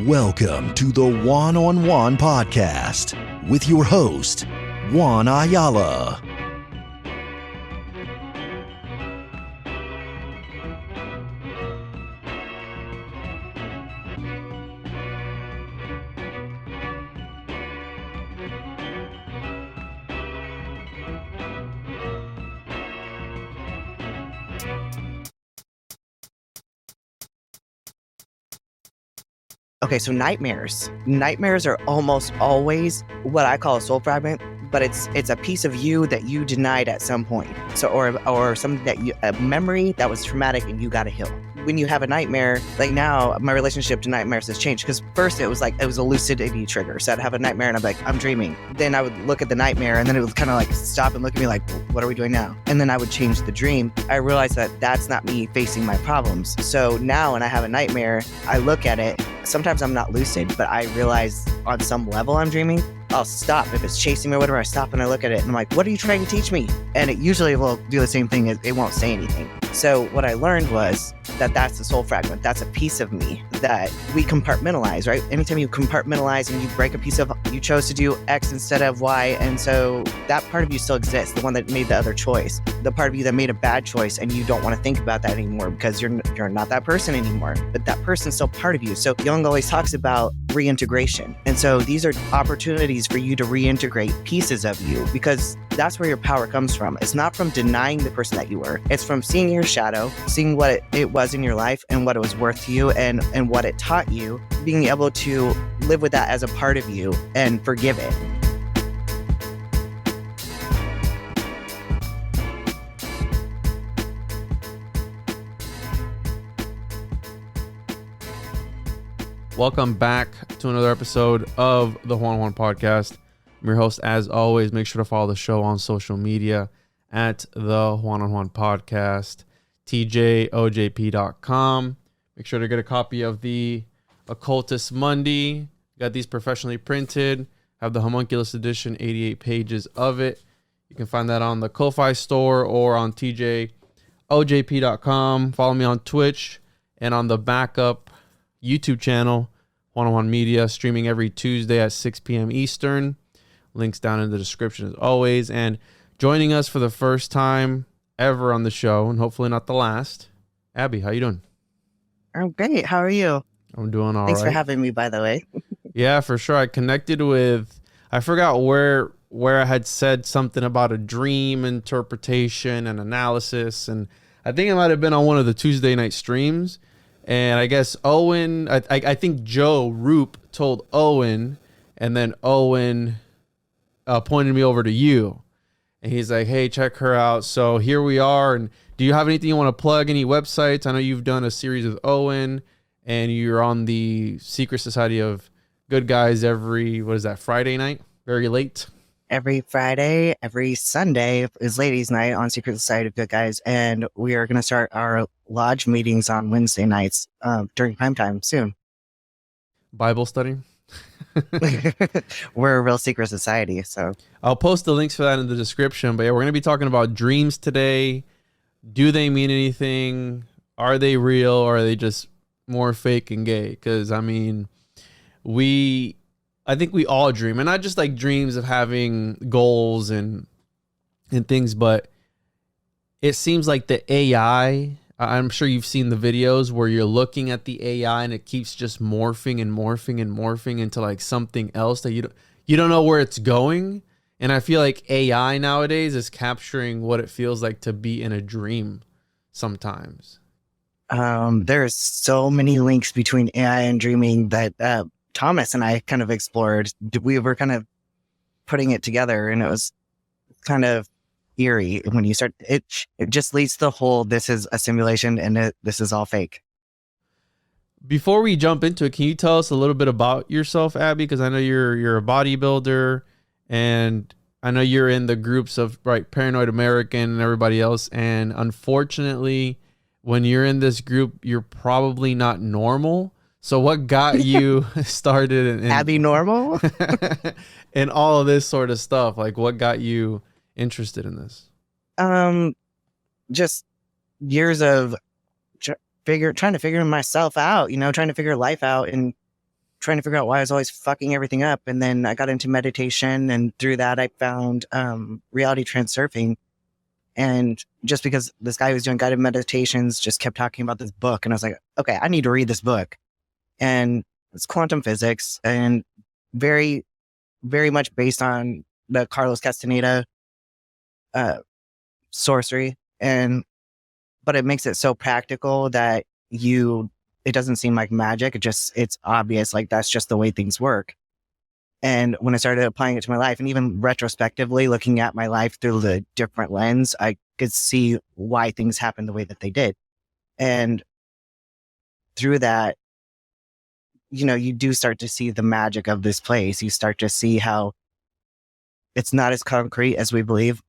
Welcome to the One on One podcast with your host, Juan Ayala. Okay, so nightmares. Nightmares are almost always what I call a soul fragment, but it's a piece of you that you denied at some point. So or something that a memory that was traumatic and you got to heal. When you have a nightmare, like now, my relationship to nightmares has changed because first it was a lucidity trigger. So I'd have a nightmare and I'm like, I'm dreaming. Then I would look at the nightmare and then it would kind of like stop and look at me like, what are we doing now? And then I would change the dream. I realized that that's not me facing my problems. So now when I have a nightmare, I look at it. Sometimes I'm not lucid, but I realize on some level I'm dreaming. I'll stop. If it's chasing me or whatever, I stop and I look at it and I'm like, what are you trying to teach me? And it usually will do the same thing. It won't say anything. So what I learned was that that's the soul fragment. That's a piece of me that we compartmentalize, right? Anytime you compartmentalize and you break a piece of, you chose to do X instead of Y. And so that part of you still exists, the one that made the other choice, the part of you that made a bad choice and you don't want to think about that anymore because you're not that person anymore, but that person's still part of you. So Jung always talks about reintegration. And so these are opportunities for you to reintegrate pieces of you because that's where your power comes from. It's not from denying the person that you were. It's from seeing your shadow, seeing what it was in your life and what it was worth to you and what it taught you, being able to live with that as a part of you and forgive it. Welcome back to another episode of the One on One podcast. I'm your host, as always. Make sure to follow the show on social media at the One on One podcast, tjojp.com. Make sure to get a copy of the Occultist Monday. Got these professionally printed. Have the Homunculus edition, 88 pages of it. You can find that on the Ko-Fi store or on tjojp.com. Follow me on Twitch and on the backup YouTube channel, One on One Media, streaming every Tuesday at 6 p.m. Eastern. Links down in the description as always. And joining us for the first time ever on the show, and hopefully not the last, Abby, how you doing? I'm great. How are you? I'm doing all right. Thanks for having me, by the way. Yeah, for sure. I connected with, I forgot where I had said something about a dream interpretation and analysis. And I think it might have been on one of the Tuesday night streams. And I guess Owen, I think Joe Roop told Owen, and then Owen pointed me over to you. And he's like, hey, check her out. So here we are. And do you have anything you want to plug? Any websites? I know you've done a series with Owen, and you're on the Secret Society of Good Guys every, Friday night? Very late? Every Friday, every Sunday is Ladies' Night on Secret Society of Good Guys. And we are going to start our lodge meetings on Wednesday nights during prime time soon. Bible study? We're a real secret society, so I'll post the links for that in the description. But yeah, we're going to be talking about dreams today. Do they mean anything? Are they real, or are they just more fake and gay? Because I mean, I think we all dream, and not just like dreams of having goals and things, but it seems like the AI, I'm sure you've seen the videos where you're looking at the AI and it keeps just morphing and morphing and morphing into like something else that you don't know where it's going. And I feel like AI nowadays is capturing what it feels like to be in a dream sometimes. There's so many links between AI and dreaming that Thomas and I kind of explored. We were kind of putting it together, and it was kind of eerie when you start. It just leads to the whole, this is a simulation and this is all fake. Before we jump into it, can you tell us a little bit about yourself, Abby? Because I know you're a bodybuilder, and I know you're in the groups of Paranoid American and everybody else. And unfortunately, when you're in this group, you're probably not normal. So what got you started in Abby normal? and all of this sort of stuff? Like, what got you interested in this? Just years of trying to figure myself out, trying to figure life out, and trying to figure out why I was always fucking everything up. And then I got into meditation, and through that I found reality transurfing. And just because this guy who was doing guided meditations just kept talking about this book, and I was like, okay, I need to read this book. And it's quantum physics, and very, very much based on the Carlos Castaneda sorcery, but it makes it so practical that it doesn't seem like magic. It's obvious, like that's just the way things work. And when I started applying it to my life, and even retrospectively looking at my life through the different lens, I could see why things happened the way that they did. And through that, you do start to see the magic of this place. You start to see how it's not as concrete as we believe.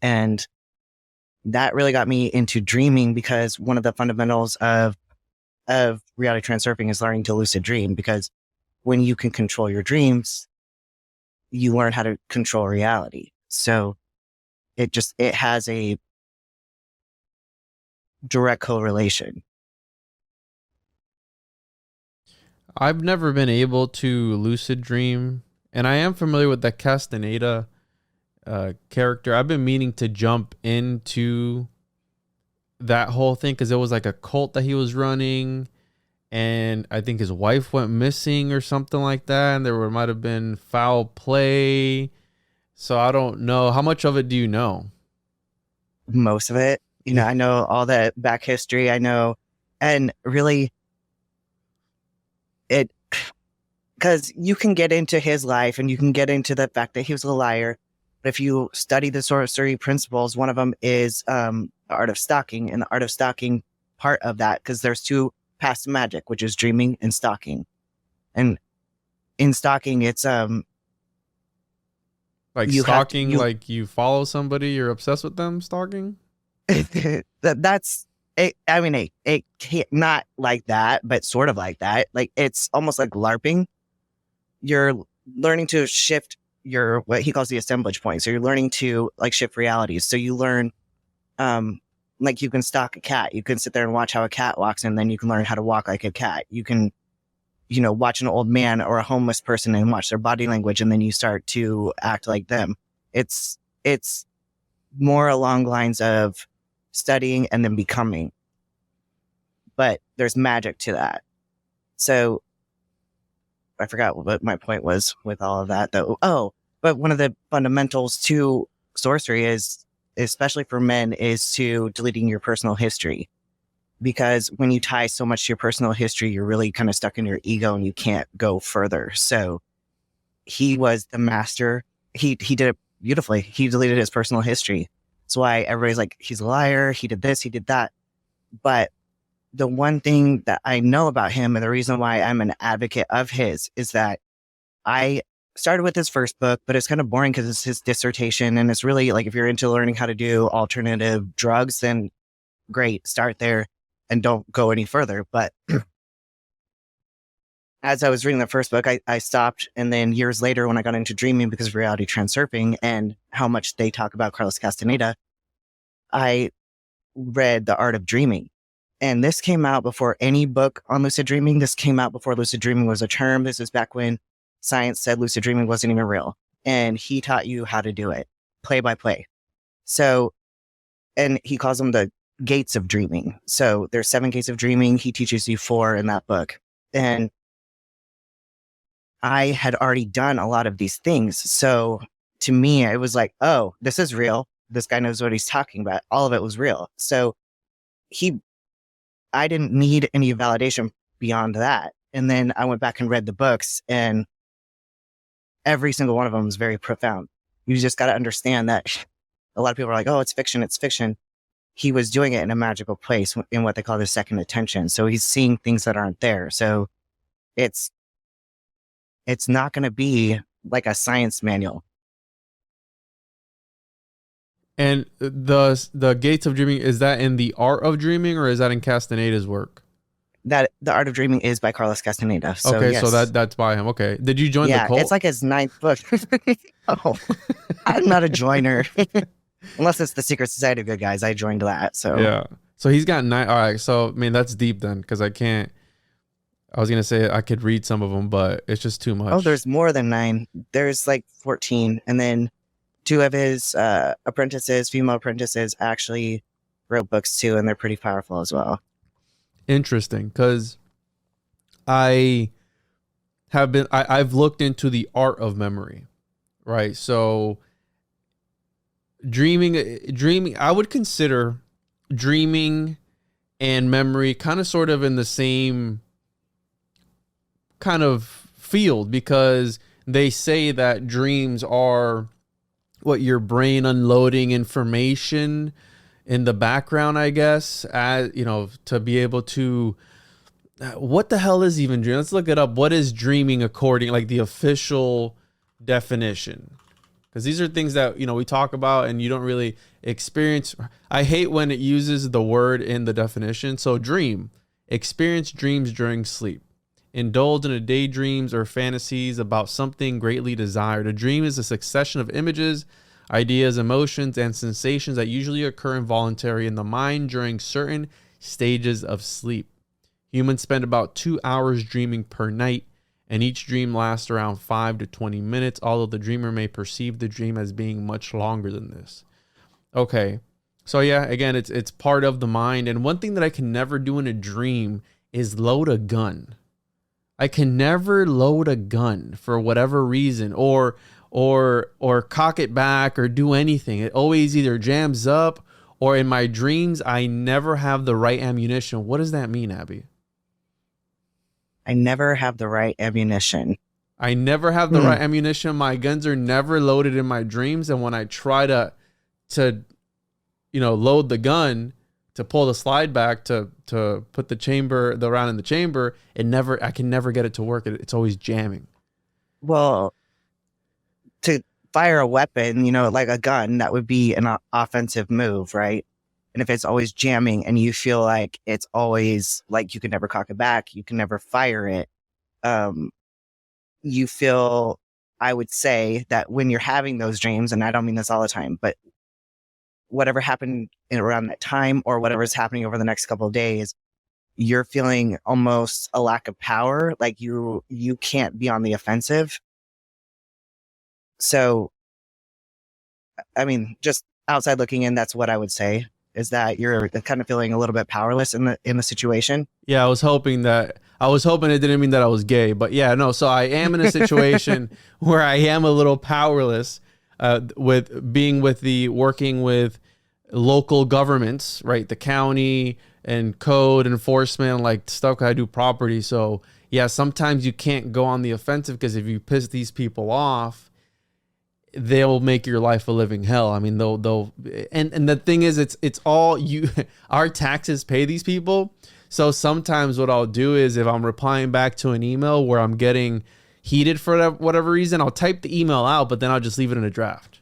And that really got me into dreaming, because one of the fundamentals of reality transurfing is learning to lucid dream, because when you can control your dreams, you learn how to control reality. So it has a direct correlation. I've never been able to lucid dream, and I am familiar with the Castaneda character. I've been meaning to jump into that whole thing, because it was like a cult that he was running, and I think his wife went missing or something like that, and there might have been foul play. So I don't know. How much of it do you know? Most of it. I know all that back history. I know, and really because you can get into his life, and you can get into the fact that he was a liar. But if you study the sorcery principles, one of them is the art of stalking, and the art of stalking part of that, because there's two paths to magic, which is dreaming and stalking. And in stalking, it's like stalking, like you follow somebody, you're obsessed with them, stalking. That's it. I mean, it can't, not like that, but sort of like that. Like, it's almost like LARPing. You're learning to shift what he calls the assemblage point. So you're learning to like shift realities. So you learn, like you can stalk a cat. You can sit there and watch how a cat walks, and then you can learn how to walk like a cat. You can, watch an old man or a homeless person and watch their body language, and then you start to act like them. It's more along lines of studying and then becoming. But there's magic to that. So I forgot what my point was with all of that, though. Oh, but one of the fundamentals to sorcery is, especially for men, is to deleting your personal history. Because when you tie so much to your personal history, you're really kind of stuck in your ego and you can't go further. So he was the master. He did it beautifully. He deleted his personal history. That's why everybody's like, he's a liar. He did this, he did that. But the one thing that I know about him, and the reason why I'm an advocate of his, is that I started with his first book, but it's kind of boring because it's his dissertation. And it's really like, if you're into learning how to do alternative drugs, then great, start there and don't go any further. But as I was reading the first book, I stopped. And then years later, when I got into dreaming because of reality transurfing and how much they talk about Carlos Castaneda, I read The Art of Dreaming. And this came out before any book on lucid dreaming. This came out before lucid dreaming was a term. This is back when science said lucid dreaming wasn't even real. And he taught you how to do it, play by play. So, and he calls them the gates of dreaming. So there's 7 gates of dreaming. He teaches you 4 in that book. And I had already done a lot of these things. So to me, it was like, oh, this is real. This guy knows what he's talking about. All of it was real. So I didn't need any validation beyond that. And then I went back and read the books, and every single one of them was very profound. You just got to understand that a lot of people are like, oh, it's fiction, it's fiction. He was doing it in a magical place, in what they call the second attention. So he's seeing things that aren't there. So it's not going to be like a science manual. And the gates of dreaming, is that in The Art of Dreaming, or is that in Castaneda's work? That The Art of Dreaming is by Carlos Castaneda. So, okay, yes. so that's by him. Okay. Did you join the cult? Yeah, it's like his 9th book. Oh, I'm not a joiner. Unless it's the Secret Society of Good Guys. I joined that. So yeah. So he's got 9. All right. So, I mean, that's deep then, because I can't. I was gonna say I could read some of them, but it's just too much. Oh, there's more than 9. There's like 14. And then 2 of his female apprentices, actually wrote books too, and they're pretty powerful as well. Interesting, because I've looked into the art of memory, right? So dreaming, I would consider dreaming and memory kind of sort of in the same kind of field, because they say that dreams are what your brain unloading information in the background, I guess, as you know, to be able to, what the hell is even dream? Let's look it up. What is dreaming according, like the official definition? Because these are things that, you know, we talk about and you don't really experience. I hate when it uses the word in the definition. So dream, experience dreams during sleep. Indulge in a daydreams or fantasies about something greatly desired. A dream is a succession of images, ideas, emotions, and sensations that usually occur involuntarily in the mind during certain stages of sleep. Humans spend about 2 hours dreaming per night, and each dream lasts around 5 to 20 minutes, although the dreamer may perceive the dream as being much longer than this. Okay, so yeah, again, it's part of the mind. And one thing that I can never do in a dream is load a gun. I can never load a gun for whatever reason, or cock it back or do anything. It always either jams up, or in my dreams, I never have the right ammunition. What does that mean, Abby? I never have the right ammunition. I never have the right ammunition. My guns are never loaded in my dreams. And when I try to load the gun, to pull the slide back to put the round in the chamber, I can never get it to work. It's always jamming. Well, to fire a weapon, you know, like a gun, that would be an offensive move, right? And if it's always jamming and you feel like it's always like you can never cock it back, you can never fire it, you feel, I would say, that when you're having those dreams, and I don't mean this all the time, but whatever happened around that time or whatever's happening over the next couple of days, you're feeling almost a lack of power, like you can't be on the offensive. So, I mean, just outside looking in, that's what I would say, is that you're kind of feeling a little bit powerless in the situation. Yeah, I was hoping it didn't mean that I was gay, but yeah, no. So I am in a situation where I am a little powerless, working with local governments, right? The county and code enforcement, like stuff I do property. So yeah, sometimes you can't go on the offensive, because if you piss these people off, they'll make your life a living hell. I mean, they'll and the thing is, it's all you. Our taxes pay these people. So sometimes what I'll do is, if I'm replying back to an email where I'm getting heated for whatever reason, I'll type the email out, but then I'll just leave it in a draft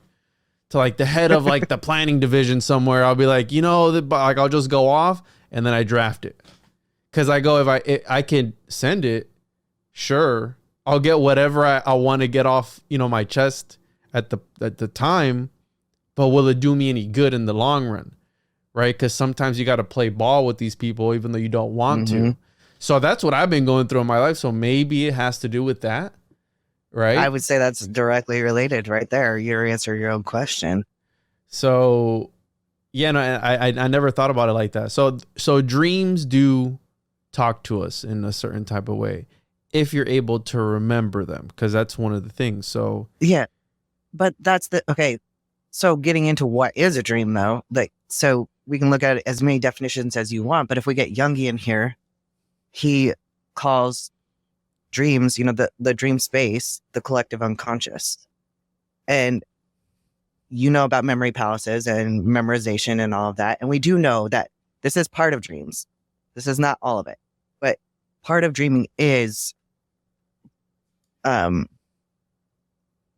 to like the head of like the planning division somewhere. I'll be like, I'll just go off and then I draft it, because I go, if I can send it, sure, I'll get whatever I want to get off my chest at the time, but will it do me any good in the long run, right? Because sometimes you got to play ball with these people even though you don't want to. So that's what I've been going through in my life. So maybe it has to do with that, right? I would say that's directly related right there. You answer your own question. So yeah, no, I never thought about it like that. So dreams do talk to us in a certain type of way if you're able to remember them, because that's one of the things. So yeah. But that's okay. So getting into what is a dream, though, so we can look at it as many definitions as you want. But if we get Jungian here, he calls dreams, the dream space, the collective unconscious. And about memory palaces and memorization and all of that. And we do know that this is part of dreams. This is not all of it. But part of dreaming is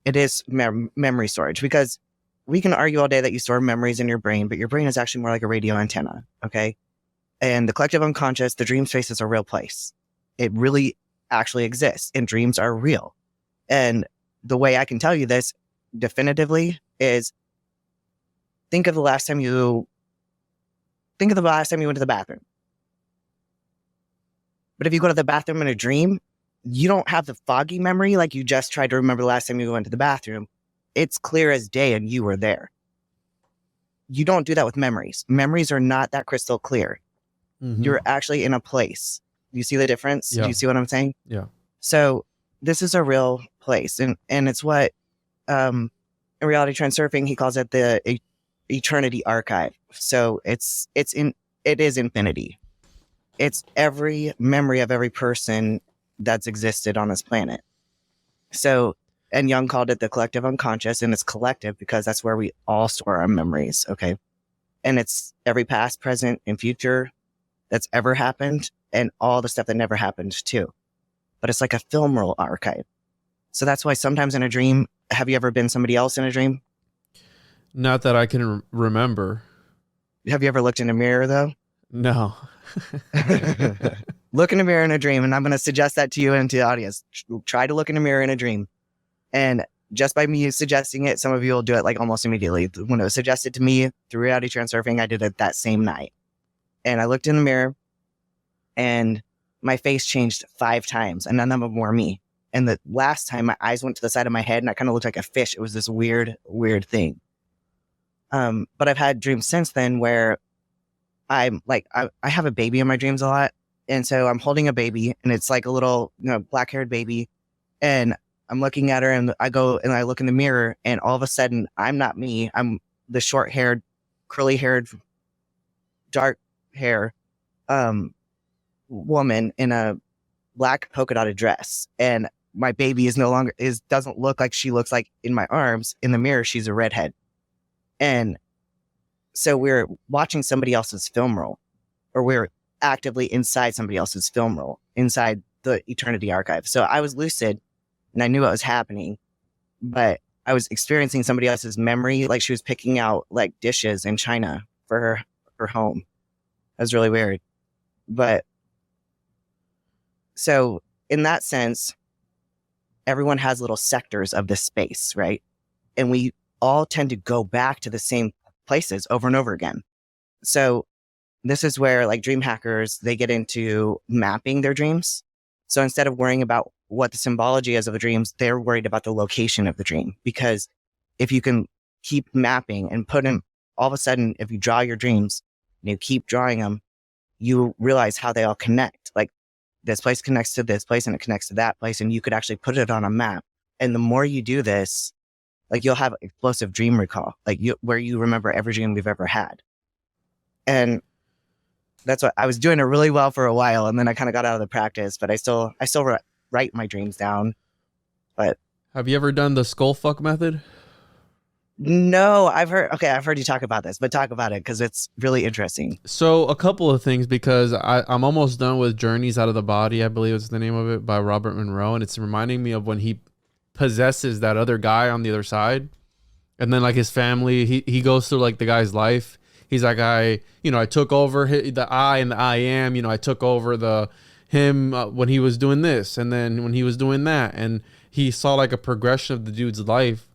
it is memory storage, because we can argue all day that you store memories in your brain, but your brain is actually more like a radio antenna. Okay. And the collective unconscious, the dream space, is a real place. It really actually exists, and dreams are real. And the way I can tell you this definitively is, think of the last time you went to the bathroom. But if you go to the bathroom in a dream, you don't have the foggy memory like you just tried to remember the last time you went to the bathroom. It's clear as day and you were there. You don't do that with memories. Memories are not that crystal clear. Mm-hmm. You're actually in a place. You see the difference? Yeah. Do you see what I'm saying? Yeah. So this is a real place. And it's what in reality transurfing, he calls it the eternity archive. So it is infinity. It's every memory of every person that's existed on this planet. So, and Jung called it the collective unconscious, and it's collective because that's where we all store our memories. Okay. And it's every past, present, and future that's ever happened, and all the stuff that never happened too. But it's like a film roll archive. So that's why sometimes in a dream, have you ever been somebody else in a dream? Not that I can remember. Have you ever looked in a mirror though? No. Look in a mirror in a dream, and I'm going to suggest that to you and to the audience. Try to look in a mirror in a dream. And just by me suggesting it, some of you will do it like almost immediately. When it was suggested to me through reality transurfing, I did it that same night. And I looked in the mirror and my face changed 5 times, and none of them were me. And the last time my eyes went to the side of my head and I kind of looked like a fish. It was this weird thing. But I've had dreams since then where I'm like, I have a baby in my dreams a lot. And so I'm holding a baby and it's like a little, black haired baby. And I'm looking at her and I go and I look in the mirror and all of a sudden I'm not me. I'm the short haired, curly haired, dark hair, woman in a black polka dotted dress. And my baby doesn't look like she looks like in my arms. In the mirror, she's a redhead. And so we're watching somebody else's film roll, or we're actively inside somebody else's film roll, inside the eternity archive. So I was lucid and I knew what was happening, but I was experiencing somebody else's memory. Like she was picking out like dishes in China for her home. That was really weird. But so in that sense, everyone has little sectors of this space, right? And we all tend to go back to the same places over and over again. So this is where like dream hackers, they get into mapping their dreams. So instead of worrying about what the symbology is of the dreams, they're worried about the location of the dream. Because if you can keep mapping and put in, all of a sudden, if you draw your dreams and you keep drawing them, you realize how they all connect. Like this place connects to this place and it connects to that place. And you could actually put it on a map. And the more you do this, like you'll have explosive dream recall, like where you remember every dream you've ever had. And that's what I was doing it really well for a while. And then I kind of got out of the practice, but I still write my dreams down. But have you ever done the skull fuck method? No, I've heard you talk about this, but talk about it because it's really interesting. So a couple of things, because I'm almost done with Journeys Out of the Body, I believe is the name of it, by Robert Monroe. And it's reminding me of when he possesses that other guy on the other side. And then like his family, he goes through like the guy's life. He's like, I took over the I and the I am, I took over him when he was doing this. And then when he was doing that, and he saw like a progression of the dude's life.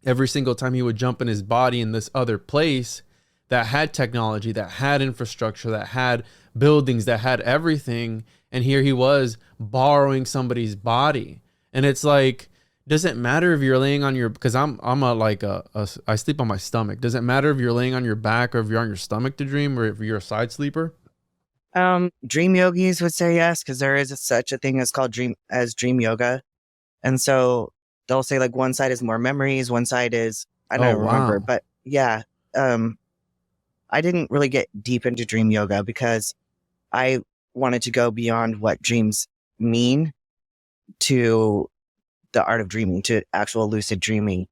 Every single time he would jump in his body in this other place that had technology, that had infrastructure, that had buildings, that had everything. And here he was borrowing somebody's body. And it's like, does it matter if you're laying on because I sleep on my stomach. Does it matter if you're laying on your back or if you're on your stomach to dream, or if you're a side sleeper? Dream yogis would say yes, because there is such a thing as called dream yoga. And so they'll say like one side is more memories, one side is, I don't remember, but yeah. I didn't really get deep into dream yoga because I wanted to go beyond what dreams mean to the art of dreaming, to actual lucid dreaming.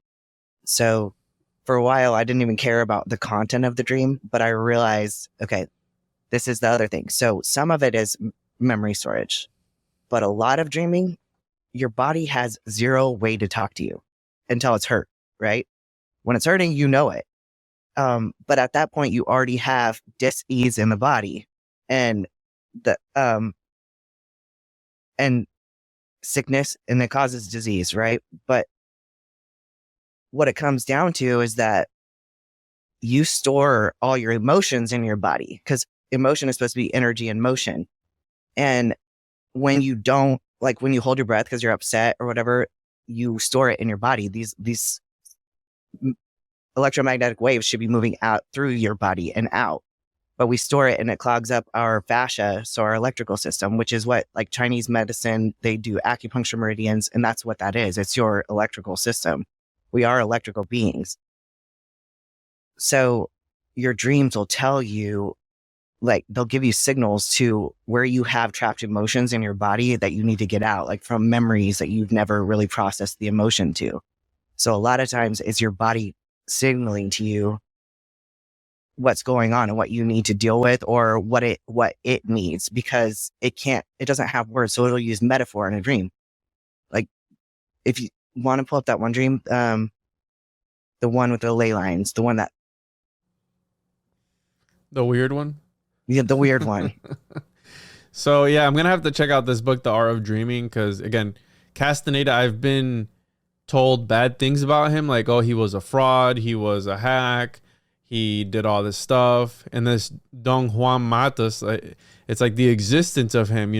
So for a while, I didn't even care about the content of the dream, but I realized, okay, this is the other thing. So some of it is memory storage, but a lot of dreaming, your body has zero way to talk to you until it's hurt, right? When it's hurting, you know it. But at that point, you already have dis-ease in the body and and sickness, and it causes disease, right? But what it comes down to is that you store all your emotions in your body, because emotion is supposed to be energy in motion. And when you don't, like when you hold your breath because you're upset or whatever, you store it in your body. These electromagnetic waves should be moving out through your body and out, but we store it and it clogs up our fascia, so our electrical system, which is what, like Chinese medicine, they do acupuncture meridians, and that's what that is. It's your electrical system. We are electrical beings. So your dreams will tell you, like they'll give you signals to where you have trapped emotions in your body that you need to get out, like from memories that you've never really processed the emotion to. So a lot of times it's your body signaling to you what's going on and what you need to deal with, or what it needs, because it doesn't have words. So it'll use metaphor in a dream. Like if you want to pull up that one dream, the one with the ley lines, the weird one. Yeah, the weird one. So yeah, I'm gonna have to check out this book, The Art of Dreaming, because again, Castaneda, I've been told bad things about him, like, oh, he was a fraud, he was a hack, he did all this stuff. And this Don Juan Matos, it's like the existence of him,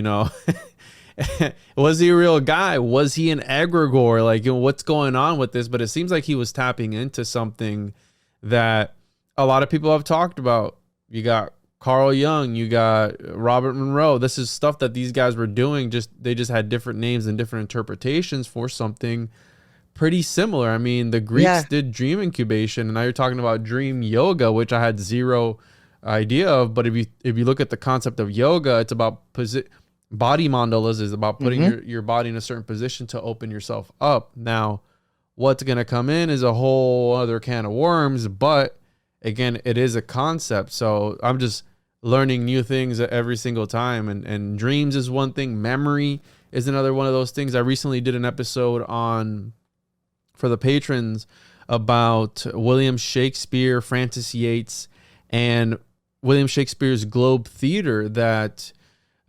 was he a real guy? Was he an egregore? Like, what's going on with this? But it seems like he was tapping into something that a lot of people have talked about. You got Carl Jung, you got Robert Monroe. This is stuff that these guys were doing. They just had different names and different interpretations for something pretty similar. I mean, the Greeks did dream incubation, and now you're talking about dream yoga, which I had zero idea of. But if you look at the concept of yoga, it's about body mandalas is about putting your body in a certain position to open yourself up. Now, what's going to come in is a whole other can of worms, but again, it is a concept. So I'm just learning new things every single time. And dreams is one thing. Memory is another one of those things. I recently did an episode for the patrons about William Shakespeare, Francis Yates, and William Shakespeare's Globe Theater that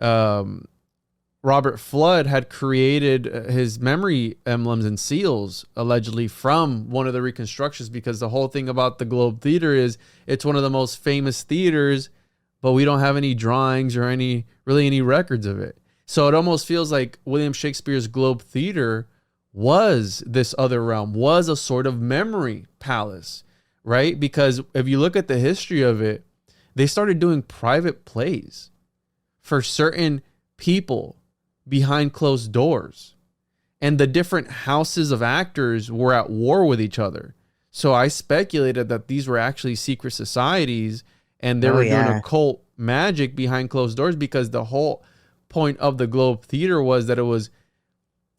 Robert Flood had created his memory emblems and seals allegedly from one of the reconstructions, because the whole thing about the Globe Theater is it's one of the most famous theaters, but we don't have any drawings or any records of it. So it almost feels like William Shakespeare's Globe Theater was this other realm, was a sort of memory palace, right? Because if you look at the history of it, they started doing private plays for certain people behind closed doors, and the different houses of actors were at war with each other. So I speculated that these were actually secret societies, and they were doing occult magic behind closed doors, because the whole point of the Globe Theater was that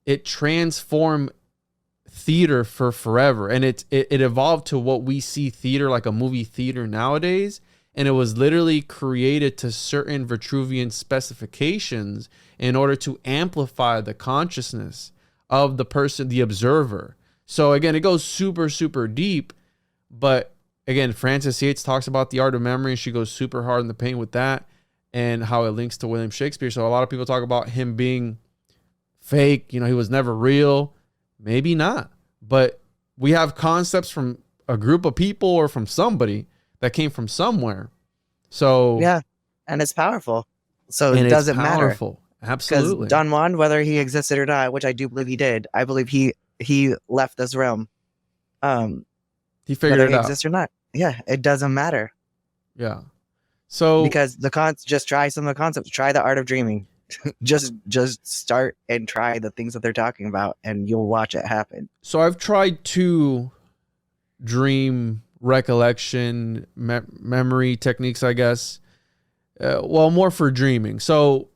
it transformed theater for forever. And it evolved to what we see theater, like a movie theater nowadays. And it was literally created to certain Vitruvian specifications in order to amplify the consciousness of the person, the observer. So again, it goes super, super deep. But again, Frances Yates talks about the art of memory, and she goes super hard in the paint with that and how it links to William Shakespeare. So a lot of people talk about him being fake. He was never real. Maybe not. But we have concepts from a group of people or from somebody that came from somewhere. So yeah, and it's powerful. So it doesn't matter. Absolutely. Because Don Juan, whether he existed or not, which I do believe he did, I believe he left this realm. He figured it out. Exists or not. Yeah, it doesn't matter. Yeah. So because just try some of the concepts. Try the art of dreaming. just start and try the things that they're talking about, and you'll watch it happen. So I've tried 2 dream recollection memory techniques, I guess. More for dreaming. So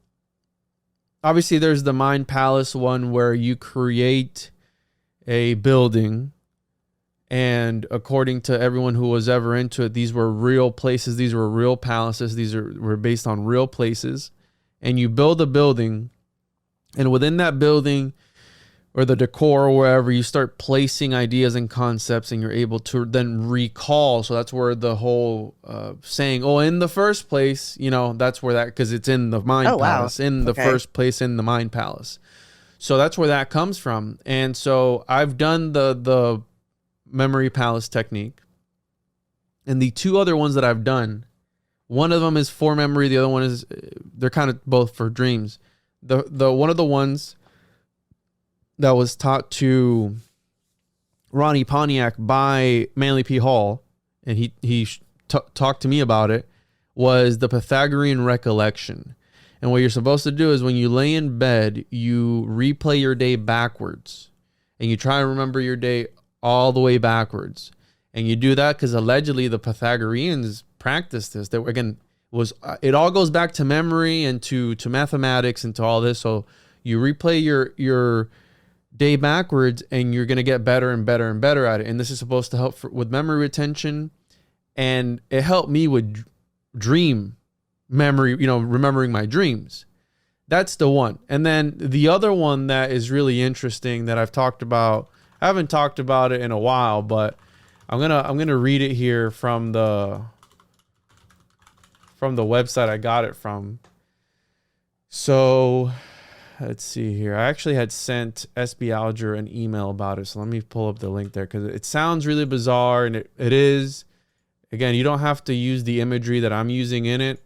obviously there's the Mind Palace one, where you create a building, and according to everyone who was ever into it, these were real places, these were real palaces, were based on real places. And you build a building, and within that building, or the decor or wherever, you start placing ideas and concepts, and you're able to then recall. So that's where the whole saying, in the first place, that's where that, because it's in the Mind Palace, in the first place in the Mind Palace. So that's where that comes from. And so I've done the Memory Palace technique. And the 2 other ones that I've done, one of them is for memory. The other one is, they're kind of both for dreams. the one of the ones that was taught to Ronnie Pontiac by Manly P. Hall, and he talked to me about it, was the Pythagorean recollection. And what you're supposed to do is when you lay in bed, you replay your day backwards, and you try and remember your day all the way backwards. And you do that because allegedly the Pythagoreans practiced this. That again was it all goes back to memory and to mathematics and to all this. So you replay your day backwards, and you're gonna get better and better and better at it. And this is supposed to help with memory retention, and it helped me with dream memory. Remembering my dreams. That's the one. And then the other one that is really interesting that I've talked about. I haven't talked about it in a while, but I'm gonna read it here from the website I got it from. So let's see here. I actually had sent SB Alger an email about it, so let me pull up the link there because it sounds really bizarre, and it is. Again, you don't have to use the imagery that I'm using in it,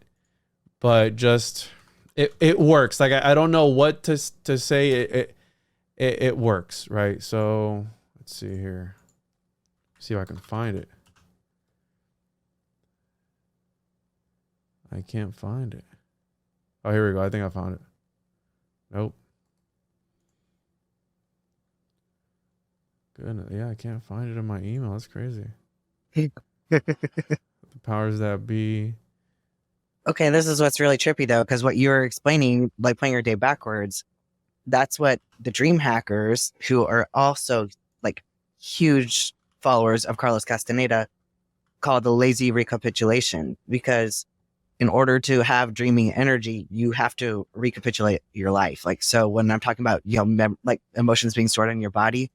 but just it works. Like I don't know what to say. It works, right? So let's see here. See if I can find it. I can't find it. Oh, here we go. I think I found it. Nope. Goodness. Yeah, I can't find it in my email. That's crazy. The powers that be. Okay, this is what's really trippy though, because what you're explaining, like playing your day backwards, that's what the dream hackers, who are also like huge followers of Carlos Castaneda, call the lazy recapitulation. Because in order to have dreaming energy, you have to recapitulate your life. Like, so when I'm talking about, like emotions being stored in your body,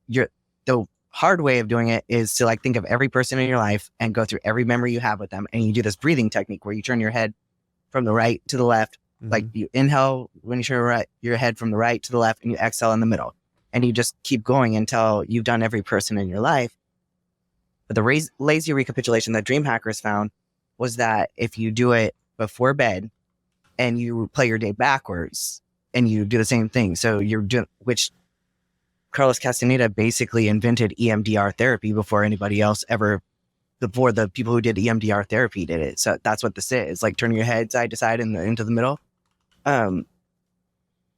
the hard way of doing it is to like think of every person in your life and go through every memory you have with them. And you do this breathing technique where you turn your head from the right to the left. Mm-hmm. Like you inhale when you turn your head from the right to the left, and you exhale in the middle. And you just keep going until you've done every person in your life. But the lazy recapitulation that dream hackers found was that if you do it before bed and you play your day backwards and you do the same thing. So you're doing, which Carlos Castaneda basically invented EMDR therapy before anybody else before the people who did EMDR therapy did it. So that's what this is, like turning your head side to side and into the middle.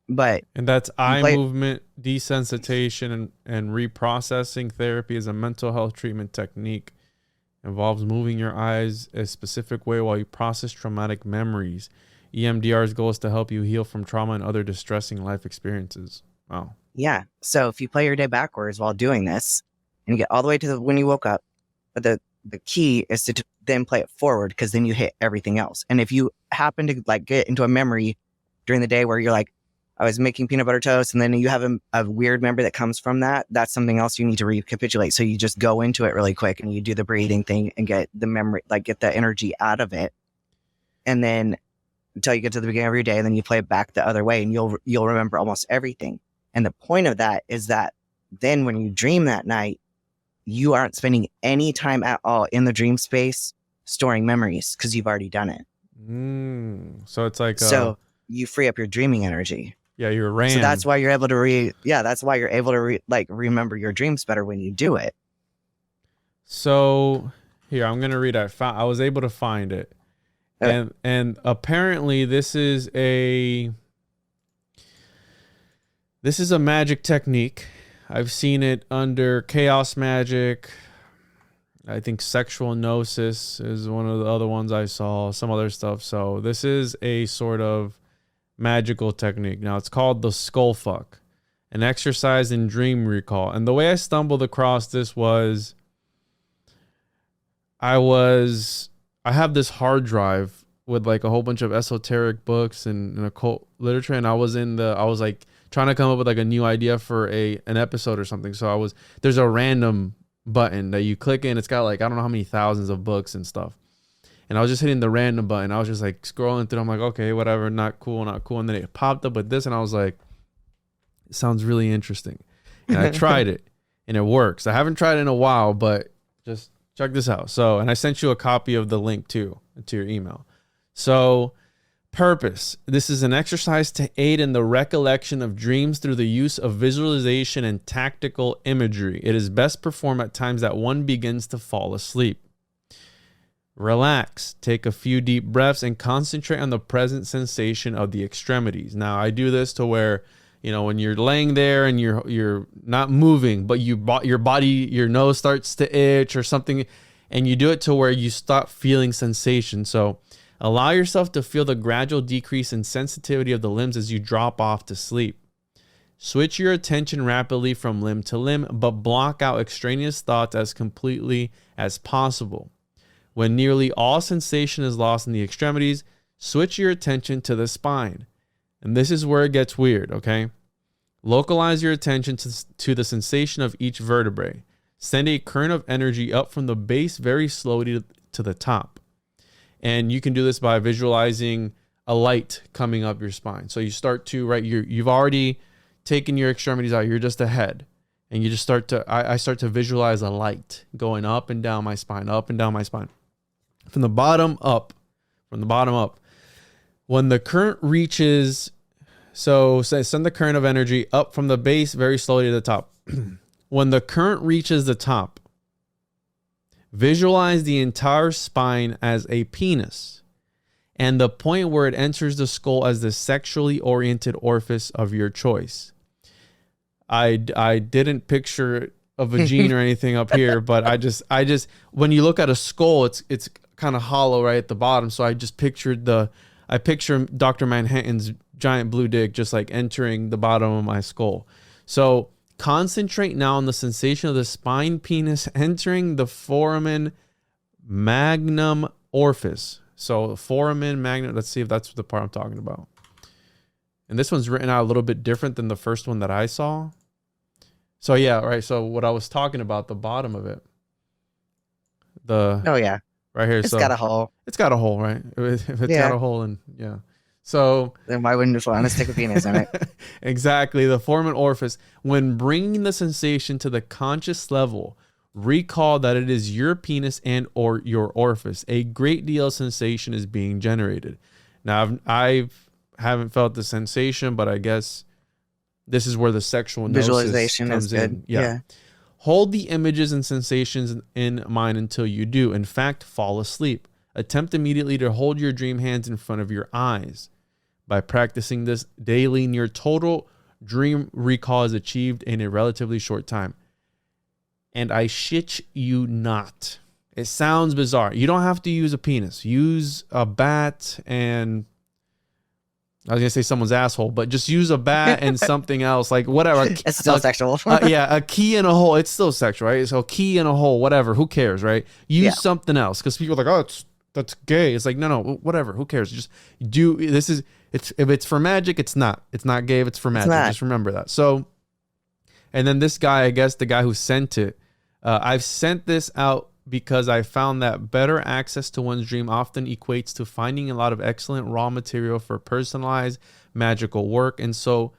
But and that's eye movement desensitization and reprocessing therapy is a mental health treatment technique. Involves moving your eyes a specific way while you process traumatic memories. EMDR's goal is to help you heal from trauma and other distressing life experiences. Wow. Yeah. So if you play your day backwards while doing this and you get all the way to when you woke up, but the key is to then play it forward, because then you hit everything else. And if you happen to like get into a memory during the day where you're like, I was making peanut butter toast, and then you have a weird memory that comes from that, that's something else you need to recapitulate. So you just go into it really quick and you do the breathing thing and get the memory, like get the energy out of it. And then until you get to the beginning of your day, and then you play it back the other way, and you'll remember almost everything. And the point of that is that then when you dream that night, you aren't spending any time at all in the dream space storing memories, because you've already done it. So it's like so you free up your dreaming energy. Yeah, you're Rand. So that's why you're able to remember your dreams better when you do it. So here, I'm gonna read. I was able to find it, and apparently this is a magic technique. I've seen it under chaos magic. I think sexual gnosis is one of the other ones I saw. Some other stuff. So this is a sort of magical technique. Now it's called the skull fuck, an exercise in dream recall. And the way I stumbled across this was I have this hard drive with like a whole bunch of esoteric books and occult literature, and I was like trying to come up with like a new idea for an episode or something. So there's a random button that you click in. It's got like I don't know how many thousands of books and stuff. And I was just hitting the random button. I was just like scrolling through. I'm like, okay, whatever, not cool. And then it popped up with this, and I was like, it sounds really interesting. And I tried it, and it works. I haven't tried it in a while, but just check this out. So, and I sent you a copy of the link too to your email. So Purpose. This is an exercise to aid in the recollection of dreams through the use of visualization and tactical imagery. It is best performed at times that one begins to fall asleep. Relax. Take a few deep breaths and concentrate on the present sensation of the extremities. Now, I do this to where, when you're laying there and you're not moving, but your body, your nose starts to itch or something, and you do it to where you stop feeling sensation. So allow yourself to feel the gradual decrease in sensitivity of the limbs as you drop off to sleep. Switch your attention rapidly from limb to limb, but block out extraneous thoughts as completely as possible. When nearly all sensation is lost in the extremities, switch your attention to the spine. And this is where it gets weird, okay? Localize your attention to the sensation of each vertebrae. Send a current of energy up from the base very slowly to the top. And you can do this by visualizing a light coming up your spine. So you start to, right, you've already taken your extremities out. You're just ahead. And you just I start to visualize a light going up and down my spine, up and down my spine. From the bottom up. When the current reaches, send the current of energy up from the base very slowly to the top. When the current reaches the top, visualize the entire spine as a penis and the point where it enters the skull as the sexually oriented orifice of your choice. I didn't picture a vagina or anything up here, but I just when you look at a skull, it's kind of hollow right at the bottom. So I just picture Dr. Manhattan's giant blue dick just like entering the bottom of my skull. So concentrate now on the sensation of the spine penis entering the foramen magnum orifice. So foramen magnum, let's see if that's the part I'm talking about. And this one's written out a little bit different than the first one that I saw. So yeah, right. So what I was talking about, the bottom of it. Oh yeah. Right here. It's got a hole. It's got a hole, right? If it's got a hole, and yeah. So then why wouldn't you want to stick a penis in it? Exactly. The foramen orifice. When bringing the sensation to the conscious level, recall that it is your penis and or your orifice. A great deal of sensation is being generated. Now, I haven't felt the sensation, but I guess this is where the sexual visualization comes is good. in. Yeah. Hold the images and sensations in mind until you do, in fact, fall asleep. Attempt immediately to hold your dream hands in front of your eyes. By practicing this daily, near total dream recall is achieved in a relatively short time. And I shit you not. It sounds bizarre. You don't have to use a penis. Use a bat and... I was going to say someone's asshole, but just use a bat and something else, like whatever. It's still sexual. Yeah, a key in a hole. It's still sexual, right? So key in a hole, whatever. Who cares, right? Use something else, because people are like, that's gay. It's like, no, whatever. Who cares? Just do this. If it's for magic, it's not. It's not gay if it's for magic. Just remember that. So, and then this guy, I guess the guy who sent it, I've sent this out because I found that better access to one's dream often equates to finding a lot of excellent raw material for personalized magical work. And so,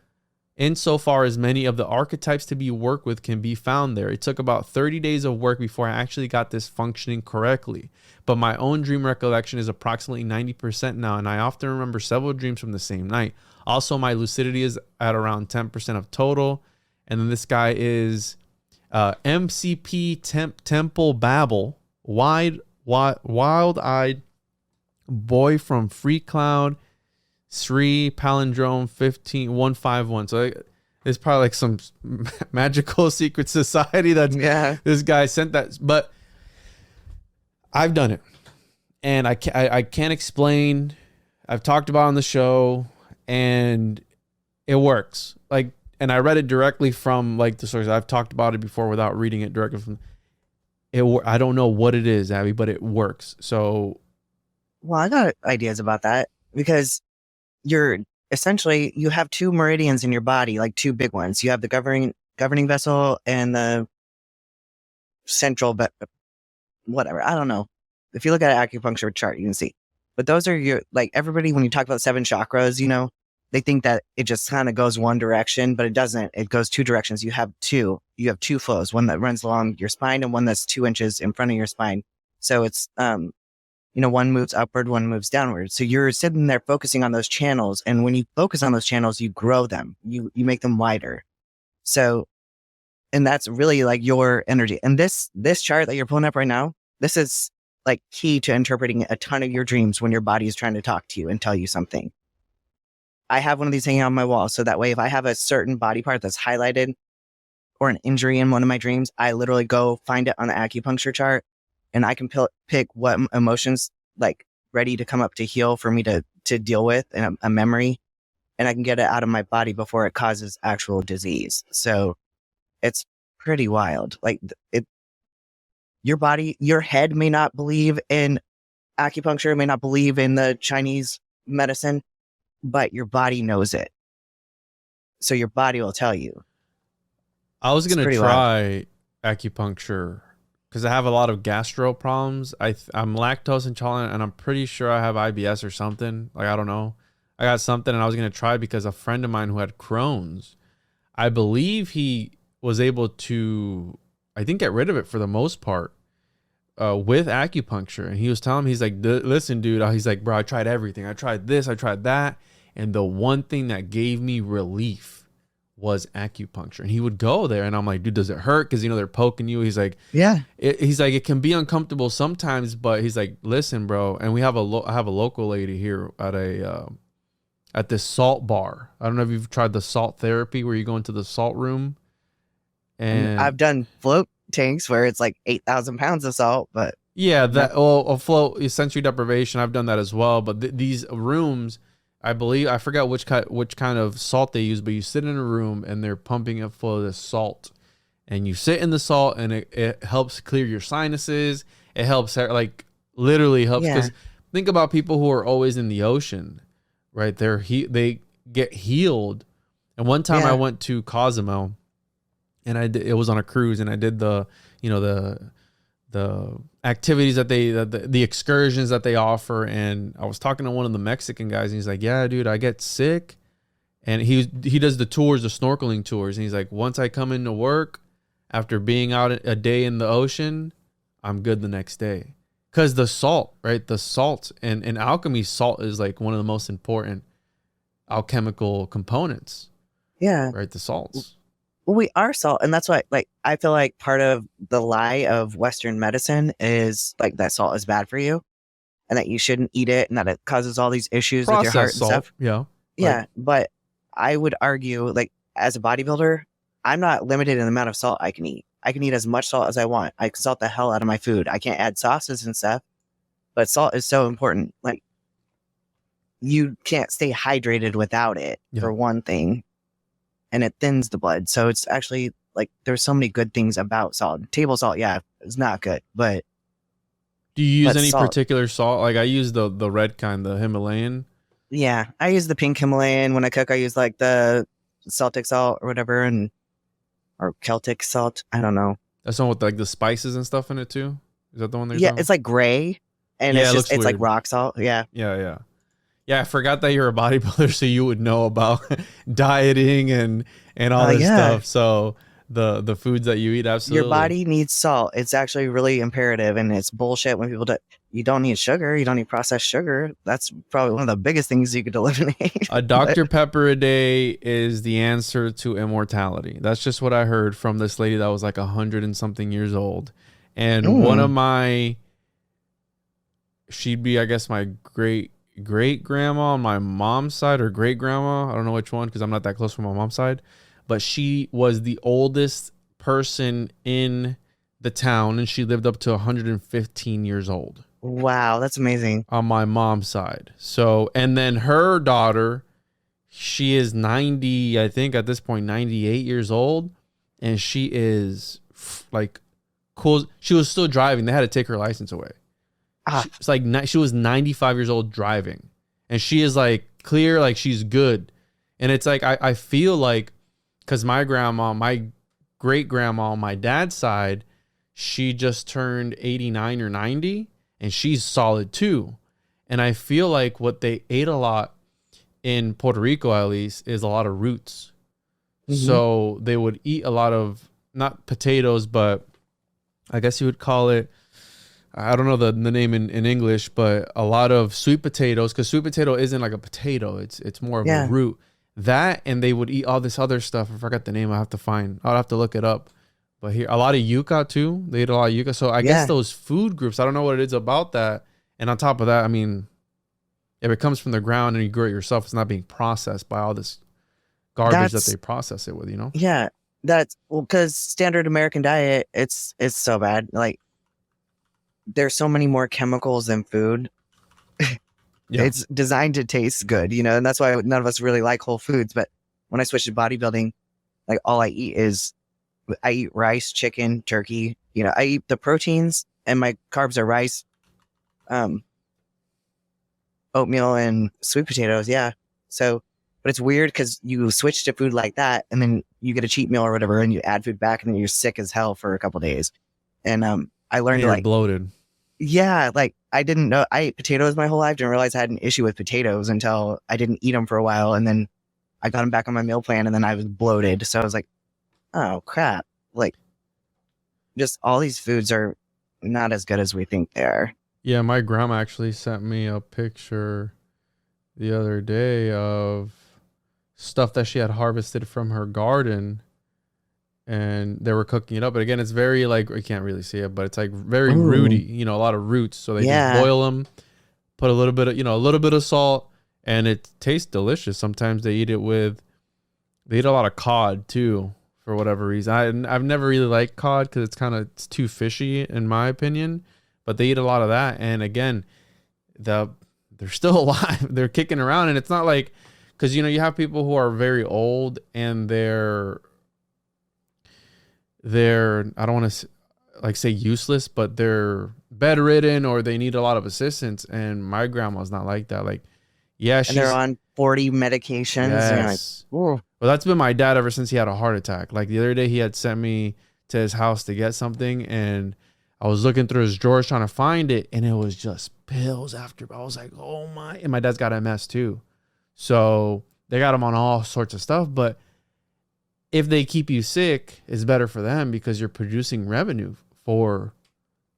insofar as many of the archetypes to be worked with can be found there, it took about 30 days of work before I actually got this functioning correctly. But my own dream recollection is approximately 90% now, and I often remember several dreams from the same night. Also, my lucidity is at around 10% of total. And then this guy is MCP Temple Babble, wild-eyed boy from Free Cloud, Sri Palindrome 15151. So it's probably like some magical secret society that this guy sent that. But I've done it, and I can't explain. I've talked about it on the show, and it works. Like, and I read it directly from like the source. I've talked about it before without reading it directly from it. I don't know what it is, Abby, but it works. So, well, I got ideas about that, because you have two meridians in your body, like two big ones. You have the governing vessel and the central, whatever. I don't know. If you look at an acupuncture chart, you can see. But those are your, like, everybody, when you talk about 7 chakras, they think that it just kind of goes one direction, but it doesn't. It goes 2 directions. You have two flows, one that runs along your spine and one that's 2 inches in front of your spine. So it's one moves upward, one moves downward. So you're sitting there focusing on those channels. And when you focus on those channels, you grow them, you make them wider. So, and that's really like your energy. And this chart that you're pulling up right now, this is like key to interpreting a ton of your dreams when your body is trying to talk to you and tell you something. I have one of these hanging on my wall. So that way, if I have a certain body part that's highlighted or an injury in one of my dreams, I literally go find it on the acupuncture chart, and I can pick what emotions like ready to come up to heal for me to deal with, and a memory, and I can get it out of my body before it causes actual disease. So it's pretty wild. Like your body, your head may not believe in acupuncture, may not believe in the Chinese medicine, but your body knows it. So your body will tell you. I was going to try acupuncture because I have a lot of gastro problems. I'm lactose intolerant, and I'm pretty sure I have IBS or something. Like, I don't know. I got something, and I was going to try because a friend of mine who had Crohn's, I believe he was able to, I think, get rid of it for the most part with acupuncture. And he was telling me, he's like, listen, dude, he's like, bro, I tried everything. I tried this, I tried that. And the one thing that gave me relief was acupuncture. And he would go there, and I'm like, dude, does it hurt? Because they're poking you. He's like, yeah. He's like, it can be uncomfortable sometimes, but he's like, listen, bro. And we have I have a local lady here at this salt bar. I don't know if you've tried the salt therapy where you go into the salt room. And I've done float tanks where it's like 8,000 pounds of salt, but yeah, a float sensory deprivation. I've done that as well. But these rooms, I believe, I forgot which kind of salt they use, but you sit in a room and they're pumping it full of this salt, and you sit in the salt, and it helps clear your sinuses. It helps, like, literally helps. Because think about people who are always in the ocean, right? They get healed. And one time I went to Cozumel, and it was on a cruise, and I did the activities that the excursions that they offer. And I was talking to one of the Mexican guys, and he's like, yeah, dude, I get sick. And he does the tours, the snorkeling tours. And he's like, once I come into work after being out a day in the ocean, I'm good the next day. Because the salt, right? The salt and alchemy, salt is like one of the most important alchemical components. Yeah. Right. The salts. Well, we are salt, and that's why, like, I feel like part of the lie of Western medicine is like that salt is bad for you, and that you shouldn't eat it, and that it causes all these issues with your heart and stuff. Yeah, yeah. But I would argue, like, as a bodybuilder, I'm not limited in the amount of salt I can eat. I can eat as much salt as I want. I can salt the hell out of my food. I can't add sauces and stuff, but salt is so important. Like, you can't stay hydrated without it, for one thing. And it thins the blood. So it's actually like there's so many good things about salt. Table salt, it's not good. But do you use any particular salt? Like, I use the red kind, the Himalayan. Yeah, I use the pink Himalayan. When I cook, I use like the Celtic salt or whatever, or Celtic salt. I don't know. That's the one with like the spices and stuff in it too. Is that the one? Yeah, it's like gray, and it's like rock salt. Yeah. Yeah, I forgot that you're a bodybuilder, so you would know about dieting and all this stuff. So the foods that you eat, absolutely. Your body needs salt. It's actually really imperative, and it's bullshit when people you don't need sugar. You don't need processed sugar. That's probably one of the biggest things you could eliminate. A Dr. Pepper a day is the answer to immortality. That's just what I heard from this lady that was like 100 and something years old. And one of she'd be, I guess, my great grandma on my mom's side, or great grandma. I don't know which one, because I'm not that close from my mom's side. But she was the oldest person in the town, and she lived up to 115 years old. Wow, that's amazing. On my mom's side. So, and then her daughter, she is 90, I think at this point, 98 years old. And she is like cool. She was still driving. They had to take her license away. It's like she was 95 years old driving, and she is like clear, like she's good. And it's like, I feel like, because my great grandma on my dad's side, she just turned 89 or 90, and she's solid too. And I feel like what they ate a lot in Puerto Rico, at least, is a lot of roots. So they would eat a lot of, not potatoes, but I guess you would call it, I don't know the name in English, but a lot of sweet potatoes, because sweet potato isn't like a potato. It's more of a root. That, and they would eat all this other stuff. I forgot the name. I'll have to look it up. But here, a lot of yuca too. They eat a lot of yuca. So I guess those food groups, I don't know what it is about that. And on top of that, I mean, if it comes from the ground and you grow it yourself, it's not being processed by all this garbage that they process it with, you know? Yeah. That's because standard American diet, it's so bad. Like, there's so many more chemicals than food. It's designed to taste good, you know, and that's why none of us really like whole foods. But when I switched to bodybuilding, like all I eat rice, chicken, turkey. You know, I eat the proteins, and my carbs are rice, oatmeal, and sweet potatoes. Yeah. So, but it's weird because you switch to food like that, and then you get a cheat meal or whatever, and you add food back, and then you're sick as hell for a couple of days. And I learned you're bloated. Yeah, like I didn't know I ate potatoes my whole life. Didn't realize I had an issue with potatoes until I didn't eat them for a while, and then I got them back on my meal plan, and then I was bloated. So I was like, oh crap! Like, just all these foods are not as good as we think they are. Yeah, my grandma actually sent me a picture the other day of stuff that she had harvested from her garden, and they were cooking it up. But again, it's very like, you can't really see it, but it's like very rooty, you know, a lot of roots. So they just boil them, put a little bit of, a little bit of salt, and it tastes delicious. Sometimes they eat a lot of cod too, for whatever reason. I've never really liked cod because it's too fishy in my opinion, but they eat a lot of that. And again, they're still alive. They're kicking around, and it's not like, because, you have people who are very old and they're I don't want to like say useless, but they're bedridden or they need a lot of assistance. And my grandma's not like that. Like, yeah, they're on 40 medications. Yes. Well, that's been my dad ever since he had a heart attack. Like the other day, he had sent me to his house to get something, and I was looking through his drawers trying to find it, and it was just pills after. I was like, oh my! And my dad's got MS too, so they got him on all sorts of stuff. But if they keep you sick, it's better for them because you're producing revenue for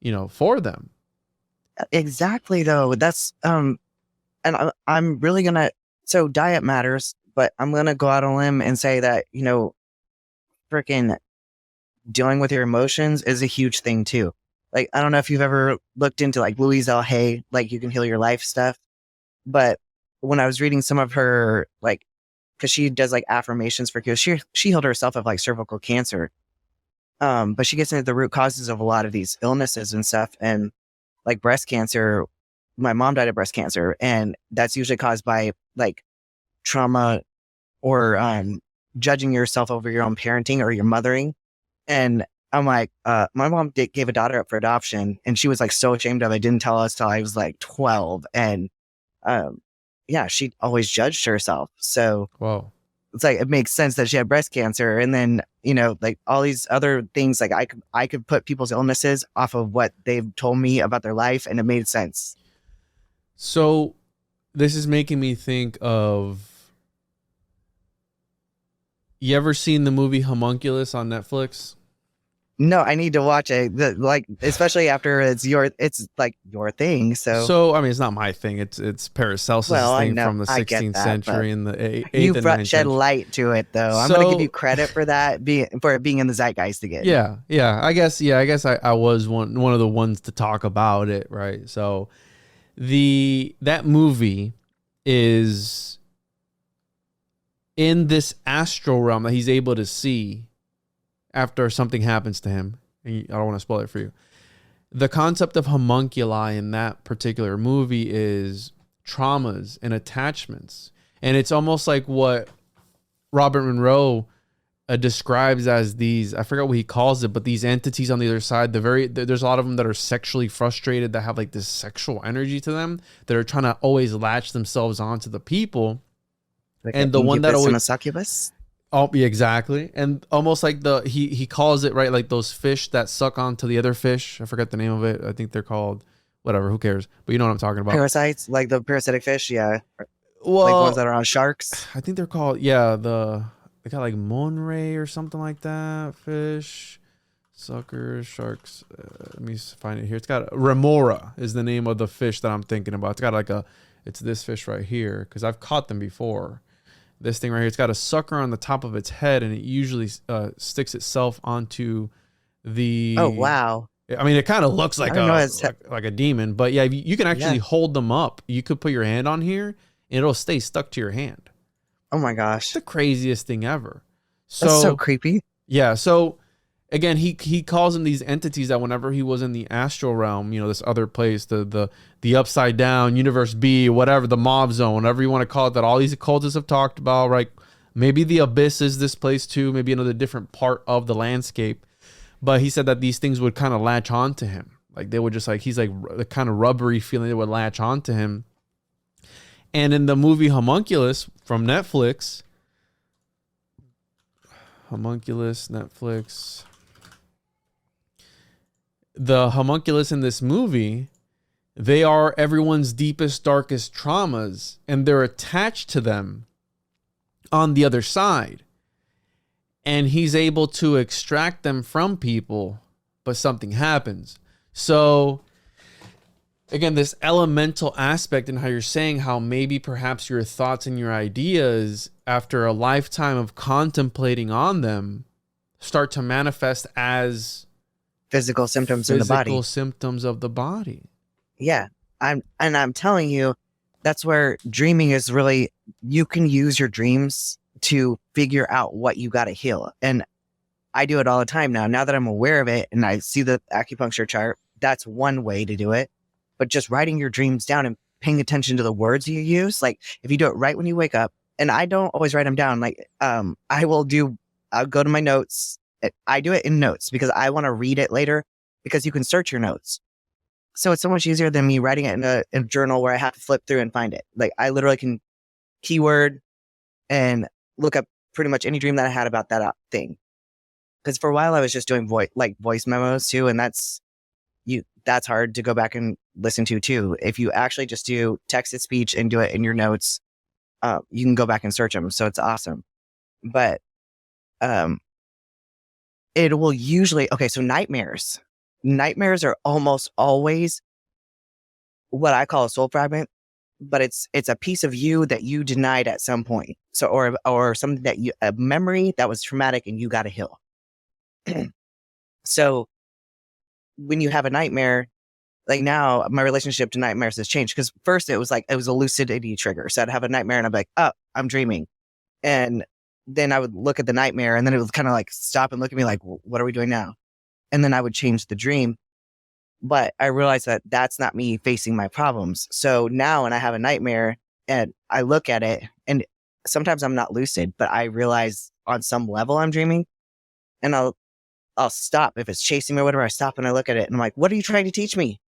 them. Exactly, though. That's and I'm really gonna. So diet matters, but I'm gonna go out on a limb and say that freaking dealing with your emotions is a huge thing too. Like, I don't know if you've ever looked into like Louise L. Hay, like You Can Heal Your Life stuff, but when I was reading some of her, like, because she does like affirmations for cures, she healed herself of like cervical cancer, but she gets into the root causes of a lot of these illnesses and stuff, and like breast cancer. My mom died of breast cancer, and that's usually caused by like trauma or judging yourself over your own parenting or your mothering. And I'm like, my mom gave a daughter up for adoption, and she was like so ashamed of it. Didn't tell us till I was like 12. And she always judged herself. So it's like, it makes sense that she had breast cancer. And then, like all these other things, like I could put people's illnesses off of what they've told me about their life, and it made sense. So this is making me think of, you ever seen the movie Homunculus on Netflix? No, I need to watch it. Especially after it's like your thing. So I mean, it's not my thing. It's Paracelsus' thing from the 16th century and the 8th and 9th century. You've shed light to it, though. I'm going to give you credit for that, for it being in the zeitgeist again. Yeah. I guess I was one of the ones to talk about it, right? So that movie is in this astral realm that he's able to see after something happens to him. I don't want to spoil it for you. The concept of homunculi in that particular movie is traumas and attachments. And it's almost like what Robert Monroe describes as these, I forgot what he calls it, but these entities on the other side, there's a lot of them that are sexually frustrated, that have like this sexual energy to them, that are trying to always latch themselves onto the people. Like, and the one that always, a succubus. Oh, yeah, exactly. And almost like he calls it, right, like those fish that suck onto the other fish. I forget the name of it. I think they're called whatever. Who cares? But you know what I'm talking about. Parasites, like the parasitic fish. Yeah. Well, like ones that are on sharks. I think they're called. Yeah, they got like Monray or something like that fish. Sucker sharks. Let me find it here. It's got remora is the name of the fish that I'm thinking about. It's got like it's this fish right here because I've caught them before. This thing right here. It's got a sucker on the top of its head, and it usually sticks itself onto the. Oh wow! I mean, it kind of looks like a demon, but yeah, you can actually hold them up. You could put your hand on here, and it'll stay stuck to your hand. Oh my gosh! It's the craziest thing ever. That's so creepy. Yeah. So again, he calls them these entities that whenever he was in the astral realm, this other place, the upside down universe B, whatever, the mob zone, whatever you want to call it, that all these occultists have talked about, right? Maybe the abyss is this place too, maybe another different part of the landscape. But he said that these things would kind of latch on to him. Like they would just he's like the kind of rubbery feeling that would latch on to him. And in the movie Homunculus from Netflix, Netflix. The homunculus in this movie, they are everyone's deepest, darkest traumas, and they're attached to them on the other side. And he's able to extract them from people, but something happens. So, again, this elemental aspect in how you're saying how maybe perhaps your thoughts and your ideas, after a lifetime of contemplating on them, start to manifest as physical symptoms in the body. Physical symptoms of the body. Yeah. I'm telling you, that's where dreaming is really, you can use your dreams to figure out what you got to heal. And I do it all the time now. Now that I'm aware of it and I see the acupuncture chart, that's one way to do it. But just writing your dreams down and paying attention to the words you use, like if you do it right when you wake up, and I don't always write them down, like I'll go to my notes. I do it in notes because I want to read it later because you can search your notes. So it's so much easier than me writing it in a journal where I have to flip through and find it. Like I literally can keyword and look up pretty much any dream that I had about that thing. Because for a while I was just doing voice memos too, and that's hard to go back and listen to too. If you actually just do text to speech and do it in your notes, you can go back and search them. So it's awesome. But it will usually, so nightmares are almost always what I call a soul fragment, but it's a piece of you that you denied at some point. So, or something that a memory that was traumatic and you got to heal. So when you have a nightmare, like now my relationship to nightmares has changed. Cause first it was a lucidity trigger. So I'd have a nightmare and I'd be like, oh, I'm dreaming. And then I would look at the nightmare and then it would kind of like stop and look at me like, what are we doing now? And then I would change the dream. But I realized that that's not me facing my problems. So now when I have a nightmare and I look at it, and sometimes I'm not lucid, but I realize on some level I'm dreaming, and I'll stop. If it's chasing me or whatever, I stop and I look at it and I'm like, what are you trying to teach me?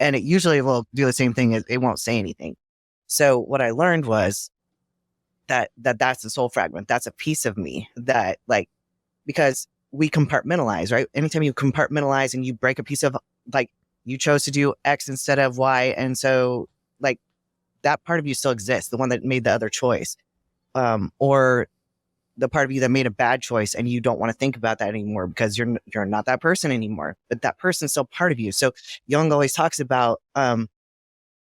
And it usually will do the same thing. It won't say anything. So what I learned was that's a soul fragment. That's a piece of me that, like, because we compartmentalize, right? Anytime you compartmentalize and you break a piece of, like, you chose to do X instead of Y. And so, like, that part of you still exists, the one that made the other choice. Or the part of you that made a bad choice and you don't want to think about that anymore because you're not that person anymore, but that person's still part of you. So Jung always talks about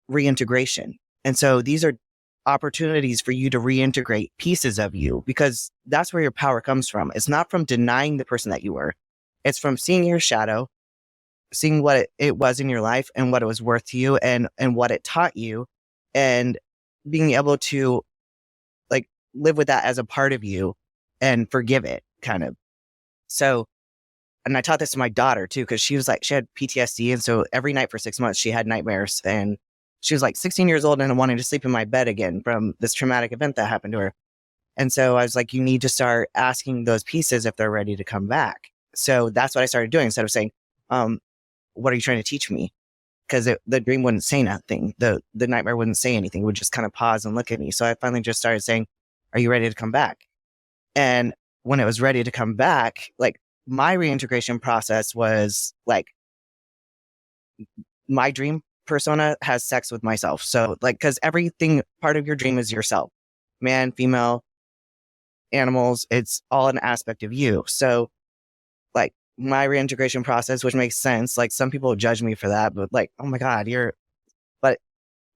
reintegration. And so these are opportunities for you to reintegrate pieces of you, because that's where your power comes from. It's not from denying the person that you were. It's from seeing your shadow, seeing what it was in your life and what it was worth to you and what it taught you, and being able to, like, live with that as a part of you and forgive it, kind of. So, and I taught this to my daughter too, because she had PTSD. And so every night for 6 months, she had nightmares, and she was like 16 years old and wanting to sleep in my bed again from this traumatic event that happened to her. And so I was like, you need to start asking those pieces if they're ready to come back. So that's what I started doing. Instead of saying, what are you trying to teach me? Because the dream wouldn't say nothing. The nightmare wouldn't say anything. It would just kind of pause and look at me. So I finally just started saying, are you ready to come back? And when it was ready to come back, like, my reintegration process was like, my dream persona has sex with myself. So, like, because everything part of your dream is yourself, man, female, animals, it's all an aspect of you. So, like, my reintegration process, which makes sense. Like some people judge me for that, but like, oh my God, but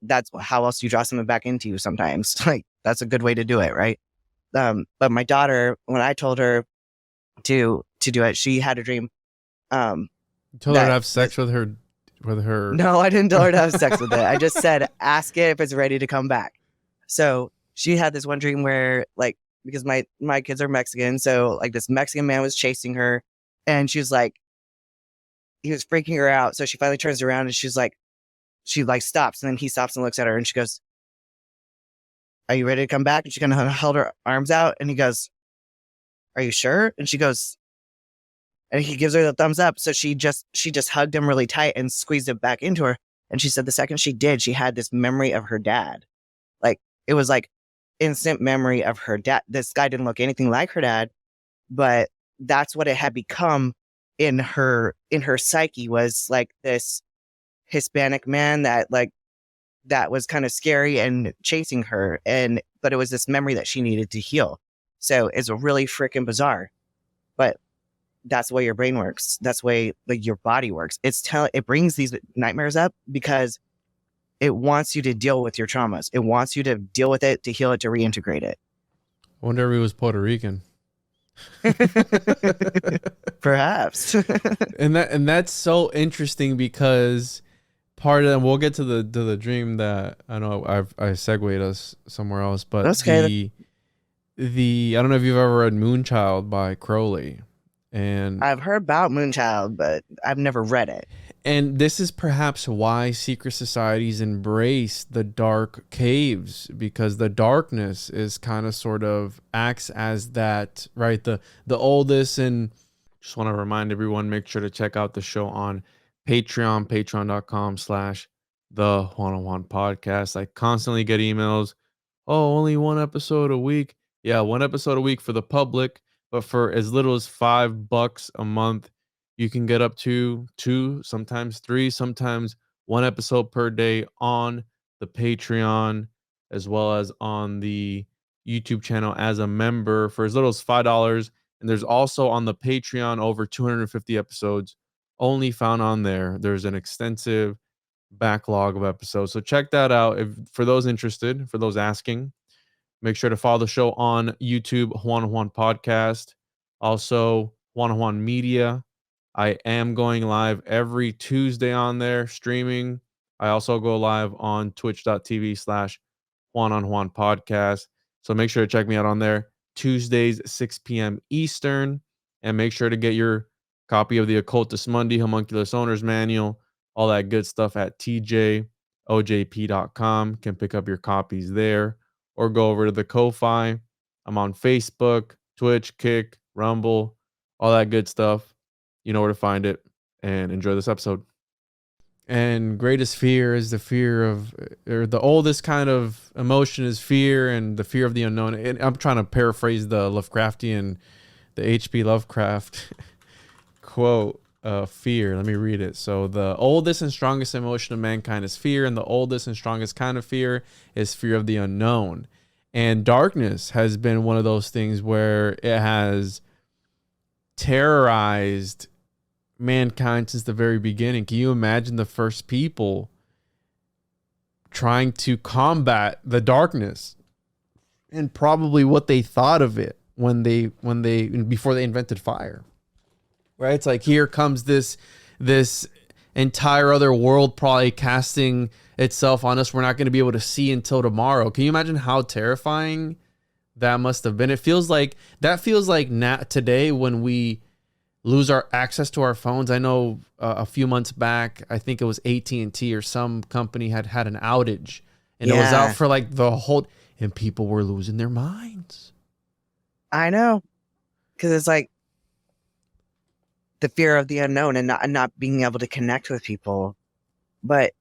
that's how else do you draw something back into you sometimes. Like that's a good way to do it. Right. But my daughter, when I told her to do it, she had a dream. You told her to have sex with her. No, I didn't tell her to have sex with it. I just said, ask it if it's ready to come back. So she had this one dream where like, because my kids are Mexican. So like this Mexican man was chasing her and she was like, he was freaking her out. So she finally turns around and she stops and then he stops and looks at her and she goes, are you ready to come back? And she kind of held her arms out and he goes, are you sure? And she goes, and he gives her the thumbs up. So she just hugged him really tight and squeezed it back into her. And she said the second she did, she had this memory of her dad. Like it was like instant memory of her dad. This guy didn't look anything like her dad, but that's what it had become in her psyche, was like this Hispanic man that was kind of scary and chasing her. But it was this memory that she needed to heal. So it's really freaking bizarre, but that's the way your brain works. That's the way like your body works. It brings these nightmares up because it wants you to deal with your traumas. It wants you to deal with it, to heal it, to reintegrate it. I wonder if he was Puerto Rican. Perhaps. and that's so interesting because part of, and we'll get to the dream that I know I segued us somewhere else, but that's okay. I don't know if you've ever read Moonchild by Crowley. And I've heard about Moonchild, but I've never read it. And this is perhaps why secret societies embrace the dark caves, because the darkness is kind of sort of acts as that, right? The oldest. And just want to remind everyone, make sure to check out the show on Patreon, patreon.com/the One-on-One Podcast. I constantly get emails. Oh, only one episode a week. Yeah, one episode a week for the public. But for as little as $5 a month, you can get up to 2, sometimes 3, sometimes 1 episode per day on the Patreon, as well as on the YouTube channel as a member for as little as $5. And there's also on the Patreon over 250 episodes only found on there. There's an extensive backlog of episodes. So check that out for those interested, for those asking. Make sure to follow the show on YouTube, One-on-One Podcast. Also, One-on-One Media. I am going live every Tuesday on there, streaming. I also go live on twitch.tv/One-on-One Podcast. So make sure to check me out on there. Tuesdays, 6 p.m. Eastern. And make sure to get your copy of the Occultus Mundi Homunculus Owner's Manual, all that good stuff at tjojp.com. Can pick up your copies there. Or go over to the Ko-Fi. I'm on Facebook, Twitch, Kick, Rumble, all that good stuff. You know where to find it. And enjoy this episode. And greatest fear is the fear of, or the oldest kind of emotion is fear, and the fear of the unknown. And I'm trying to paraphrase the Lovecraftian, the H.P. Lovecraft quote. Fear. Let me read it. So the oldest and strongest emotion of mankind is fear, and the oldest and strongest kind of fear is fear of the unknown. And darkness has been one of those things where it has terrorized mankind since the very beginning. Can you imagine the first people trying to combat the darkness, and probably what they thought of it before they invented fire? Right? It's like, here comes this entire other world probably casting itself on us. We're not going to be able to see until tomorrow. Can you imagine how terrifying that must have been? It feels like today when we lose our access to our phones. I know a few months back, I think it was AT&T or some company had an outage, and it was out for like the whole, and people were losing their minds. I know, because it's like the fear of the unknown and not being able to connect with people. But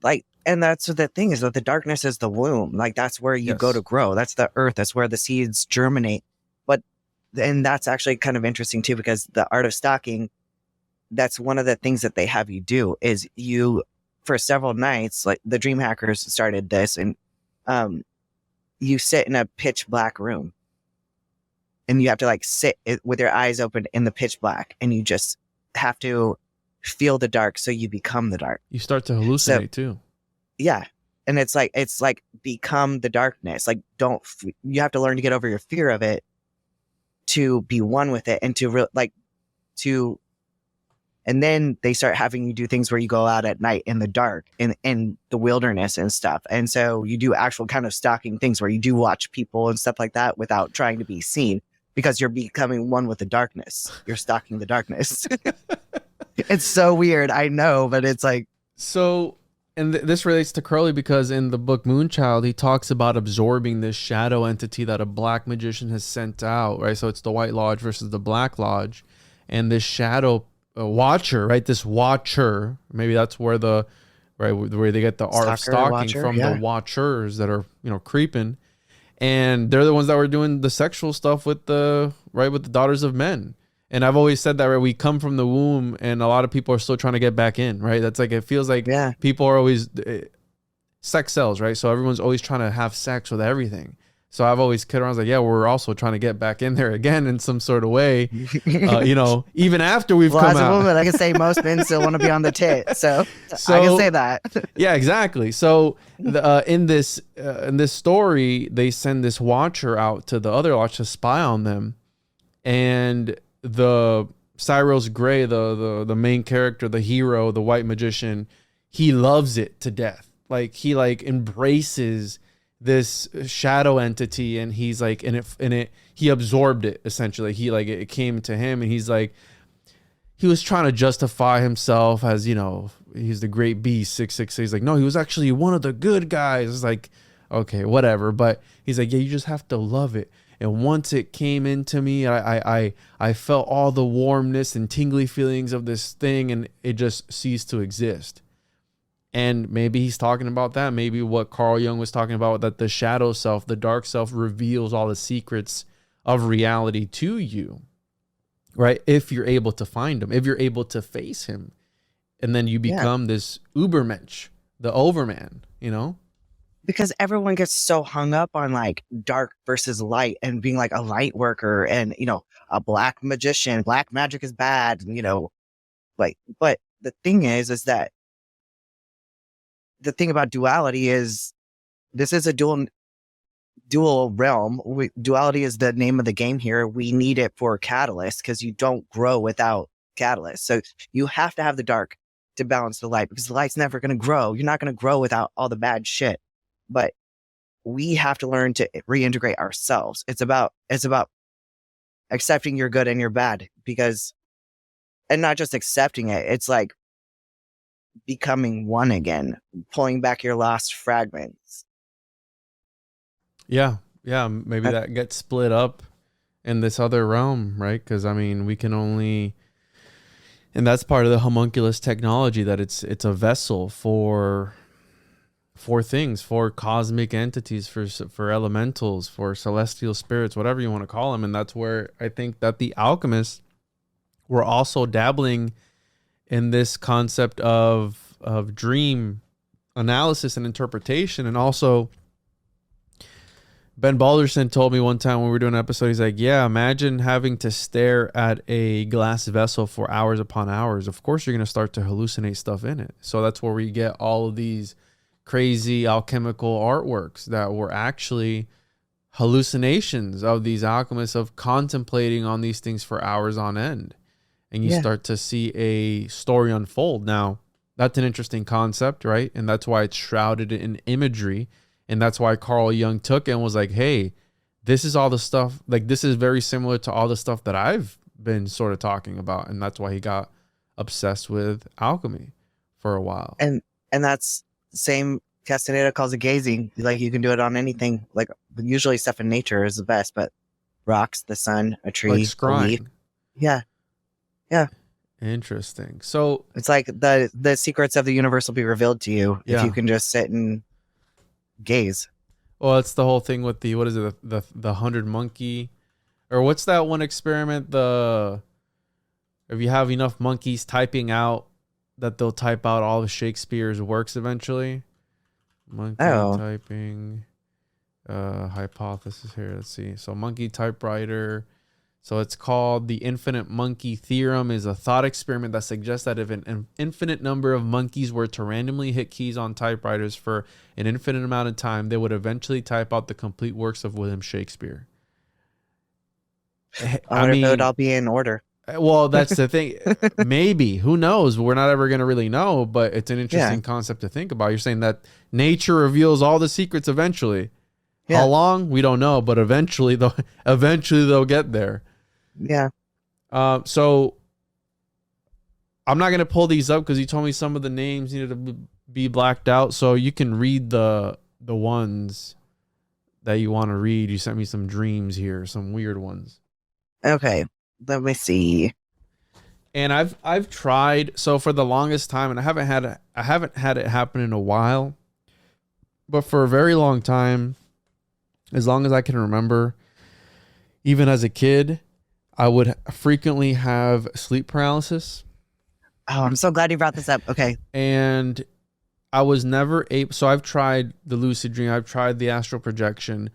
like, and that's the thing is that the darkness is the womb. Like that's where you go to grow. That's the earth. That's where the seeds germinate. And that's actually kind of interesting too, because the art of stalking, that's one of the things that they have you do is you, for several nights, like the Dream Hackers started this, and you sit in a pitch black room and you have to like sit with your eyes open in the pitch black, and you just have to feel the dark so you become the dark. You start to hallucinate too. Yeah. And it's like become the darkness. Like you have to learn to get over your fear of it to be one with it, and and then they start having you do things where you go out at night in the dark in the wilderness and stuff. And so you do actual kind of stalking things where you do watch people and stuff like that without trying to be seen, because you're becoming one with the darkness. You're stalking the darkness. It's so weird. I know, but it's like. So, and this relates to Crowley, because in the book Moonchild, he talks about absorbing this shadow entity that a black magician has sent out, right? So it's the White Lodge versus the Black Lodge. And this shadow watcher, right? This watcher, maybe that's where where they get the art of stalking watcher, from, the watchers that are, creeping. And they're the ones that were doing the sexual stuff with the daughters of men. And I've always said that, right? We come from the womb, and a lot of people are still trying to get back in, right? That's like, it feels like people are always sex sells, right? So everyone's always trying to have sex with everything. So I've always kidded around, I was like, yeah, we're also trying to get back in there again in some sort of way, even after we've come as out. A woman, I can say most men still want to be on the tit, so I can say that. Yeah, exactly. So in this story, they send this watcher out to the other lodge to spy on them, and the Cyrus Gray, the main character, the hero, the white magician, he loves it to death. Like, he embraces this shadow entity, and he's like, he absorbed it essentially. It came to him, and he's like, he was trying to justify himself as, he's the great beast 666. He's like, no, he was actually one of the good guys. It's like, okay, whatever. But he's like, yeah, you just have to love it. And once it came into me, I felt all the warmness and tingly feelings of this thing, and it just ceased to exist. And maybe he's talking about that. Maybe what Carl Jung was talking about, that the shadow self, the dark self, reveals all the secrets of reality to you, right? If you're able to find him, if you're able to face him, and then you become this Ubermensch, the overman, Because everyone gets so hung up on like dark versus light, and being like a light worker, and a black magician, black magic is bad, but the thing is that the thing about duality is this is a dual realm. Duality is the name of the game here. We need it for catalyst, because you don't grow without catalyst. So you have to have the dark to balance the light, because the light's never going to grow. You're not going to grow without all the bad shit. But we have to learn to reintegrate ourselves. It's about accepting your good and your bad, and not just accepting it. It's like becoming one again, pulling back your lost fragments. Yeah. Maybe that gets split up in this other realm, right? Because we can only, and that's part of the homunculus technology, that it's a vessel for things, for cosmic entities, for elementals, for celestial spirits, whatever you want to call them. And that's where I think that the alchemists were also dabbling in this concept of dream analysis and interpretation. And also, Ben Balderson told me one time when we were doing an episode, he's like, yeah, imagine having to stare at a glass vessel for hours upon hours. Of course, you're going to start to hallucinate stuff in it. So that's where we get all of these crazy alchemical artworks that were actually hallucinations of these alchemists, of contemplating on these things for hours on end. And you start to see a story unfold. Now, that's an interesting concept, right? And that's why it's shrouded in imagery. And that's why Carl Jung took it and was like, hey, this is all the stuff, this is very similar to all the stuff that I've been sort of talking about. And that's why he got obsessed with alchemy for a while. And that's the same. Castaneda calls it gazing. Like, you can do it on anything. Like, usually stuff in nature is the best, but rocks, the sun, a tree, like a leaf. scrying. Yeah. Interesting. So it's like the secrets of the universe will be revealed to you if you can just sit and gaze. Well, it's the whole thing with the 100 monkey, or what's that one experiment? If you have enough monkeys typing out, that they'll type out all of Shakespeare's works eventually. Monkey typing hypothesis here. Let's see. So monkey typewriter. So it's called the infinite monkey theorem. Is a thought experiment that suggests that if an infinite number of monkeys were to randomly hit keys on typewriters for an infinite amount of time, they would eventually type out the complete works of William Shakespeare. I wonder if it would all be in order. Well, that's the thing. Maybe. Who knows? We're not ever going to really know, but it's an interesting concept to think about. You're saying that nature reveals all the secrets eventually. Yeah. How long? We don't know, but eventually they'll get there. Yeah. So I'm not going to pull these up because you told me some of the names needed to be blacked out. So you can read the ones that you want to read. You sent me some dreams here, some weird ones. Okay. Let me see. And I've tried, so for the longest time, and I haven't had it happen in a while, but for a very long time, as long as I can remember, even as a kid, I would frequently have sleep paralysis. Oh, I'm so glad you brought this up. Okay. And I was never able, so I've tried the lucid dream, I've tried the astral projection.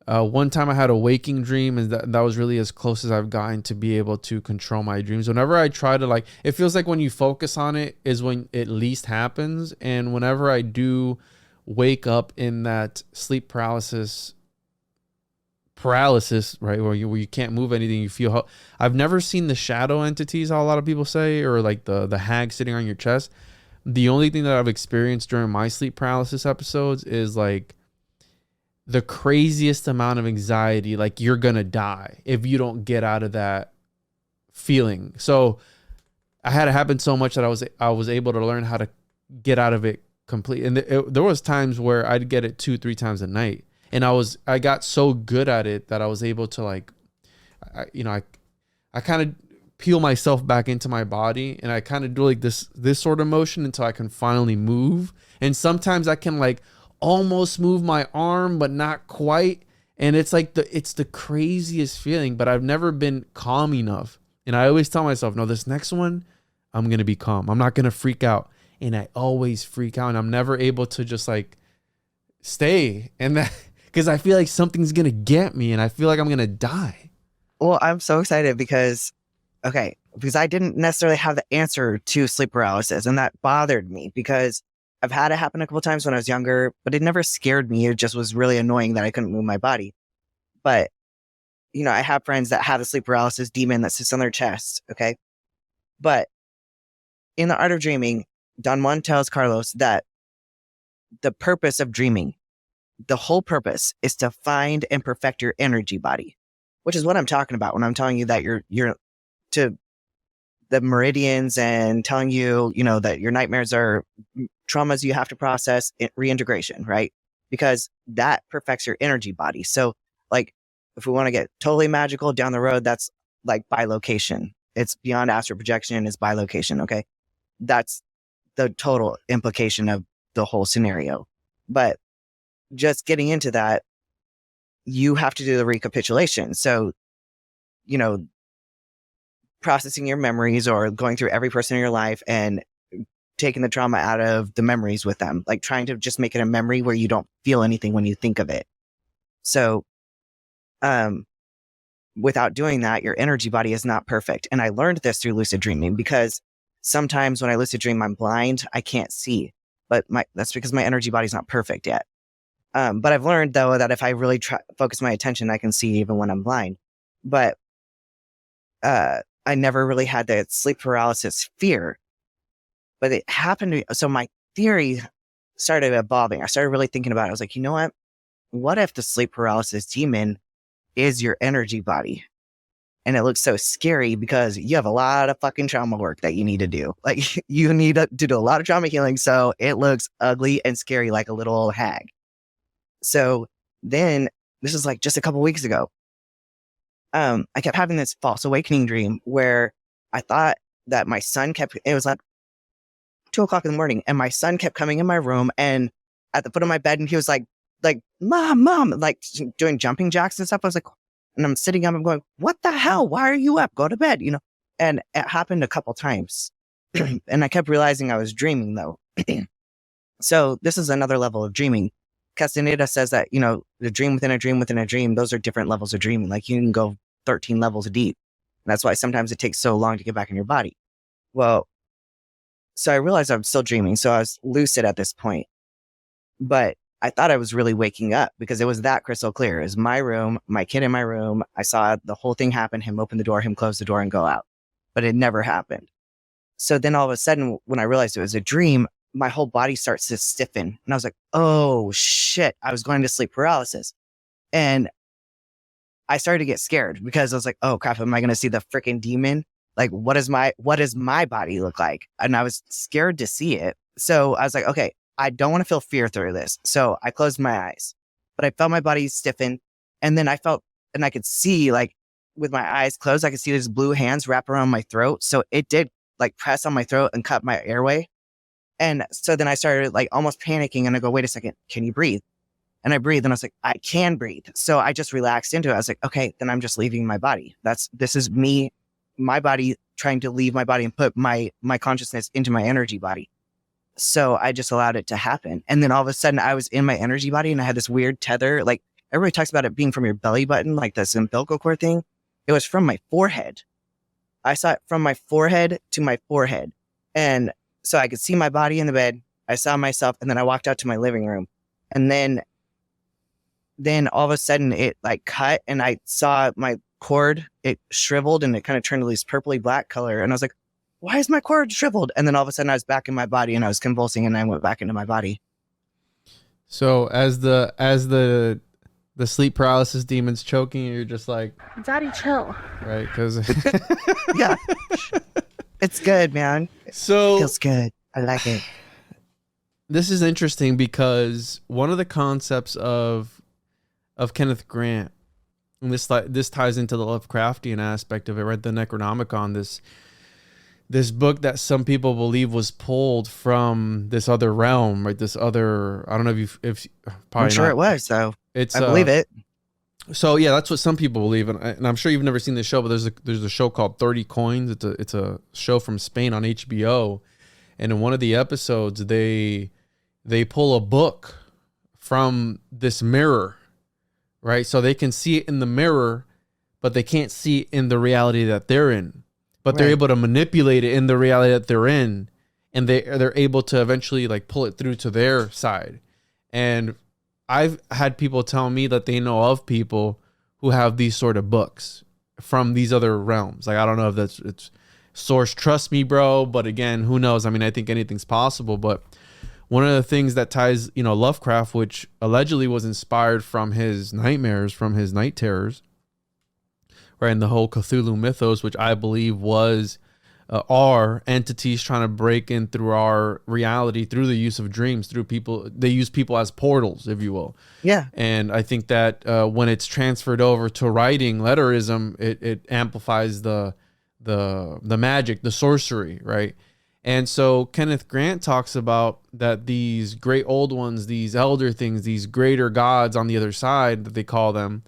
One time I had a waking dream, and that was really as close as I've gotten to be able to control my dreams. Whenever I try to, it feels like when you focus on it is when it least happens. And whenever I do wake up in that sleep paralysis, right, where you can't move anything, you feel how, I've never seen the shadow entities, how a lot of people say, or like the hag sitting on your chest. The only thing that I've experienced during my sleep paralysis episodes is like the craziest amount of anxiety, like you're gonna die if you don't get out of that feeling. So I had it happen so much that I was able to learn how to get out of it completely. And there was times where I'd get it 2-3 times a night, and I got so good at it that I was able to I kind of peel myself back into my body, and I kind of do like this sort of motion until I can finally move. And sometimes I can almost move my arm, but not quite. And it's it's the craziest feeling, but I've never been calm enough. And I always tell myself, no, this next one, I'm going to be calm. I'm not going to freak out. And I always freak out, and I'm never able to just stay. And that, because I feel like something's going to get me, and I feel like I'm going to die. Well, I'm so excited because I didn't necessarily have the answer to sleep paralysis, and that bothered me because I've had it happen a couple times when I was younger, but it never scared me. It just was really annoying that I couldn't move my body. But, I have friends that have a sleep paralysis demon that sits on their chest. Okay. But in the art of dreaming, Don Juan tells Carlos that the purpose of dreaming, the whole purpose is to find and perfect your energy body, which is what I'm talking about when I'm telling you that you're to the meridians and telling you, that your nightmares are traumas you have to process, reintegration, right? Because that perfects your energy body. So if we want to get totally magical down the road, that's bilocation. It's beyond astral projection, it's bilocation. Okay. That's the total implication of the whole scenario. But just getting into that, you have to do the recapitulation. So, processing your memories or going through every person in your life and taking the trauma out of the memories with them, trying to just make it a memory where you don't feel anything when you think of it. So, without doing that, your energy body is not perfect. And I learned this through lucid dreaming because sometimes when I lucid dream, I'm blind, I can't see, but that's because my energy body's not perfect yet. But I've learned though, that if I really focus my attention, I can see even when I'm blind. But, I never really had that sleep paralysis fear, but it happened to me. So my theory started evolving. I started really thinking about it. I was like, you know what? What if the sleep paralysis demon is your energy body? And it looks so scary because you have a lot of fucking trauma work that you need to do. You need to do a lot of trauma healing. So it looks ugly and scary, like a little old hag. So then this is just a couple weeks ago. I kept having this false awakening dream where I thought that my son it was 2:00 in the morning, and my son kept coming in my room and at the foot of my bed, and he was like, mom, doing jumping jacks and stuff. I was and I'm sitting up, I'm going, what the hell? Why are you up? Go to bed, and it happened a couple times. And I kept realizing I was dreaming though. So this is another level of dreaming. Castaneda says that, the dream within a dream within a dream, those are different levels of dreaming. You can go 13 levels deep. And that's why sometimes it takes so long to get back in your body. Well, so I realized I'm still dreaming. So I was lucid at this point, but I thought I was really waking up because it was that crystal clear. It was my room, my kid in my room. I saw the whole thing happen, him open the door, him close the door and go out, but it never happened. So then all of a sudden, when I realized it was a dream, my whole body starts to stiffen. And I was like, oh shit, I was going to sleep paralysis. And I started to get scared because I was like, oh crap, am I going to see the freaking demon? Like, what does my body look like? And I was scared to see it. So I was like, okay, I don't want to feel fear through this. So I closed my eyes, but I felt my body stiffen. And then I felt, and I could see, like, with my eyes closed, I could see these blue hands wrap around my throat. So it did like press on my throat and cut my airway. And so then I started like almost panicking and I go, wait a second, can you breathe? And I breathed and I was like, I can breathe. So I just relaxed into it. I was like, okay, then I'm just leaving my body. This is me, my body trying to leave my body and put my consciousness into my energy body. So I just allowed it to happen. And then all of a sudden I was in my energy body and I had this weird tether. Like everybody talks about it being from your belly button, like this umbilical cord thing. It was from my forehead. I saw it from my forehead to my forehead. And so I could see my body in the bed. I saw myself and then I walked out to my living room. And then all of a sudden it like cut and I saw my cord, it shriveled and it kind of turned to this purpley black color. And I was like, why is my cord shriveled? And then all of a sudden I was back in my body and I was convulsing and I went back into my body. So as the sleep paralysis demon's choking you, you're just like, Daddy, chill. Right? Because yeah, it's good, man. So feels good. I like it. This is interesting because one of the concepts of Kenneth Grant, and this ties into the Lovecraftian aspect of it, right? The Necronomicon, this book that some people believe was pulled from this other realm, right? This other, I don't know if probably I'm sure not. it was. So I It's believe it. So yeah, that's what some people believe, and I'm sure you've never seen this show, but there's a show called 30 Coins. It's a show from Spain on HBO, and in one of the episodes they pull a book from this mirror, right? So they can see it in the mirror, but they can't see it in the reality that they're in. But they're able to manipulate it in the reality that they're in, and they're able to eventually like pull it through to their side. And I've had people tell me that they know of people who have these sort of books from these other realms. Like, I don't know if it's source, trust me, bro. But again, who knows? I mean, I think anything's possible. But one of the things that ties, Lovecraft, which allegedly was inspired from his nightmares, from his night terrors, right, and the whole Cthulhu mythos, which I believe was are entities trying to break in through our reality through the use of dreams, through people. They use people as portals, if you will. Yeah. And I think that when it's transferred over to writing, letterism, it amplifies the magic, the sorcery, right? And so Kenneth Grant talks about that these great old ones, these elder things, these greater gods on the other side that they call them,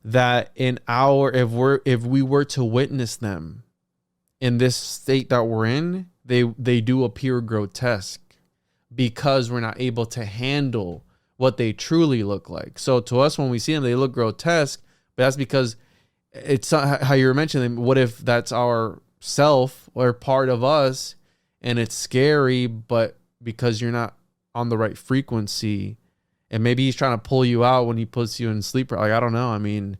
that if we were to witness them in this state that we're in, they do appear grotesque because we're not able to handle what they truly look like. So to us, when we see them, they look grotesque, but that's because it's how you were mentioning. What if that's our self or part of us, and it's scary, but because you're not on the right frequency, and maybe he's trying to pull you out when he puts you in sleep. Like, I don't know. I mean,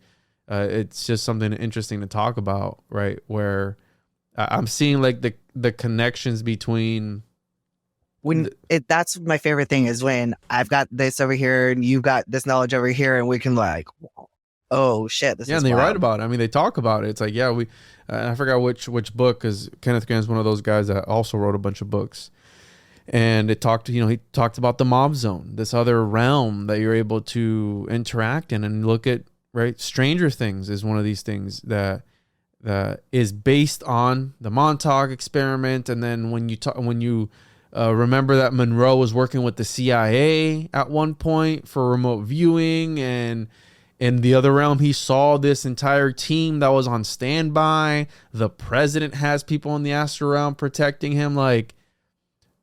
it's just something interesting to talk about, right? Where I'm seeing like the connections between that's my favorite thing is when I've got this over here and you've got this knowledge over here, and we can like, oh shit, this is and they wild. write about it. I mean, they talk about it. It's like, yeah, I forgot which book, because Kenneth Grant's one of those guys that also wrote a bunch of books. And he talked about the mob zone, this other realm that you're able to interact in and look at, right? Stranger Things is one of these things that is based on the Montauk experiment. And then when you remember that Monroe was working with the CIA at one point for remote viewing, and in the other realm, he saw this entire team that was on standby. The president has people in the astral realm protecting him. Like,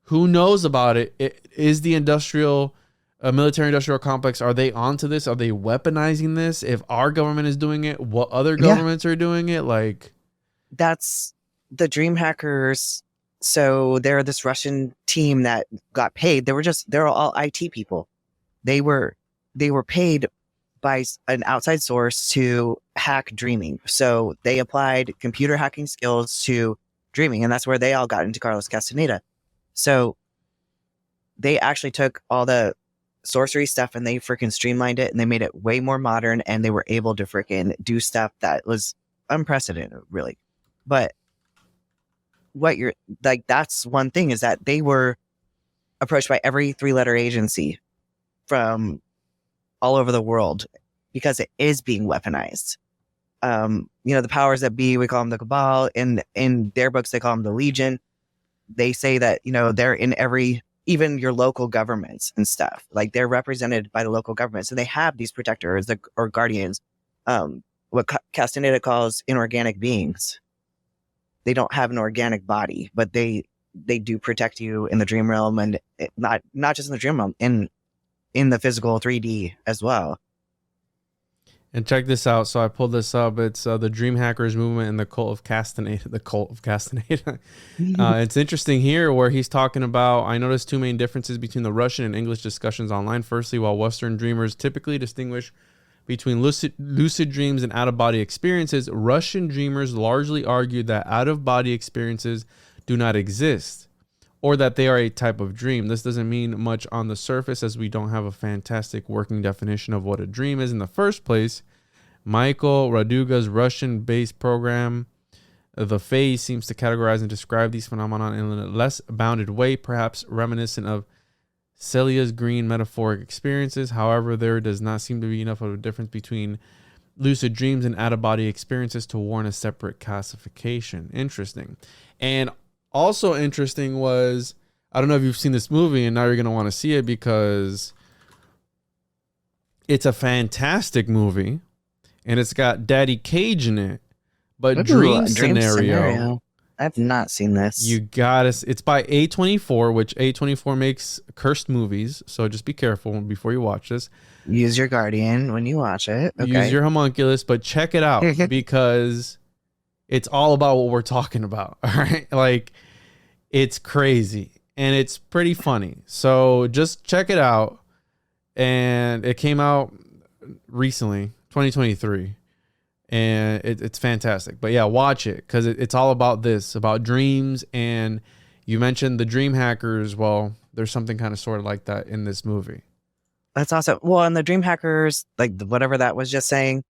who knows about it? Is the industrial a military industrial complex, are they onto this? Are they weaponizing this? If our government is doing it, what other governments are doing it? Like, that's the dream hackers. So they're this Russian team that got paid. They're all IT people. They were paid by an outside source to hack dreaming. So they applied computer hacking skills to dreaming, and that's where they all got into Carlos Castaneda. So they actually took all the sorcery stuff and they freaking streamlined it and they made it way more modern, and they were able to freaking do stuff that was unprecedented, really. But what you're like, that's one thing, is that they were approached by every 3-letter agency from all over the world because it is being weaponized. The powers that be, we call them the Cabal. In their books, they call them the Legion. They say that, they're in even your local governments and stuff. Like, they're represented by the local governments, and they have these protectors or guardians, what Castaneda calls inorganic beings. They don't have an organic body, but they do protect you in the dream realm, and not just in the dream realm, in the physical 3D as well. And check this out. So I pulled this up. It's the Dream Hackers movement and the cult of Castaneda. The cult of Castaneda. It's interesting here where he's talking about, I noticed 2 main differences between the Russian and English discussions online. Firstly, while Western dreamers typically distinguish between lucid dreams and out-of-body experiences, Russian dreamers largely argued that out-of-body experiences do not exist, or that they are a type of dream. This doesn't mean much on the surface, as we don't have a fantastic working definition of what a dream is in the first place. Michael Raduga's Russian-based program, The Phase, seems to categorize and describe these phenomena in a less bounded way, perhaps reminiscent of Celia's green metaphoric experiences. However, there does not seem to be enough of a difference between lucid dreams and out-of-body experiences to warrant a separate classification. Interesting. And also interesting was, I don't know if you've seen this movie, and now you're going to want to see it because it's a fantastic movie and it's got Daddy Cage in it. But Dream Scenario. I've not seen this. You got to. It's by A24, which A24 makes cursed movies. So just be careful before you watch this. Use your guardian when you watch it. Okay. Use your homunculus, but check it out because it's all about what we're talking about. All right. Like, it's crazy and it's pretty funny. So just check it out. And it came out recently, 2023. And it's fantastic. But yeah, watch it because it's all about this, about dreams. And you mentioned the dream hackers. Well, there's something kind of sort of like that in this movie. That's awesome. Well, and the dream hackers, like whatever that was just saying,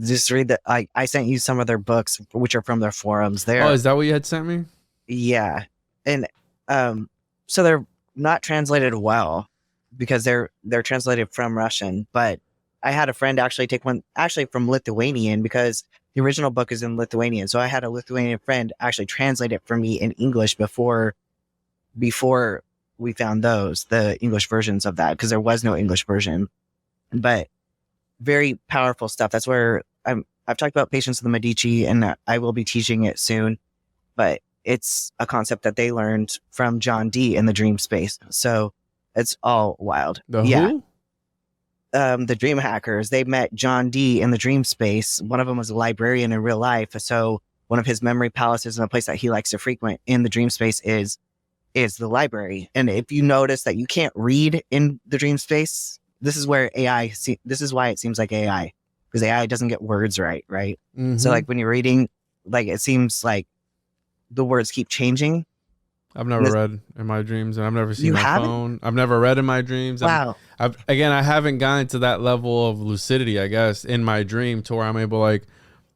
just read that. I sent you some of their books, which are from their forums there. Oh, is that what you had sent me? Yeah. And so they're not translated well because they're translated from Russian, but I had a friend actually take one from Lithuanian because the original book is in Lithuanian. So I had a Lithuanian friend actually translate it for me in English before we found the English versions of that, because there was no English version. But very powerful stuff. That's where I've talked about Patience of the Medici, and I will be teaching it soon. But it's a concept that they learned from John Dee in the dream space. So it's all wild. Who? The dream hackers, they met John Dee in the dream space. One of them was a librarian in real life. So one of his memory palaces and a place that he likes to frequent in the dream space is the library. And if you notice that you can't read in the dream space, this is where this is why it seems like AI, because AI doesn't get words right? Mm-hmm. So like when you're reading, like it seems like the words keep changing. I've never read in my dreams, and I've never seen my phone. I've never read in my dreams. Wow. I haven't gotten to that level of lucidity, I guess, in my dream to where I'm able, like,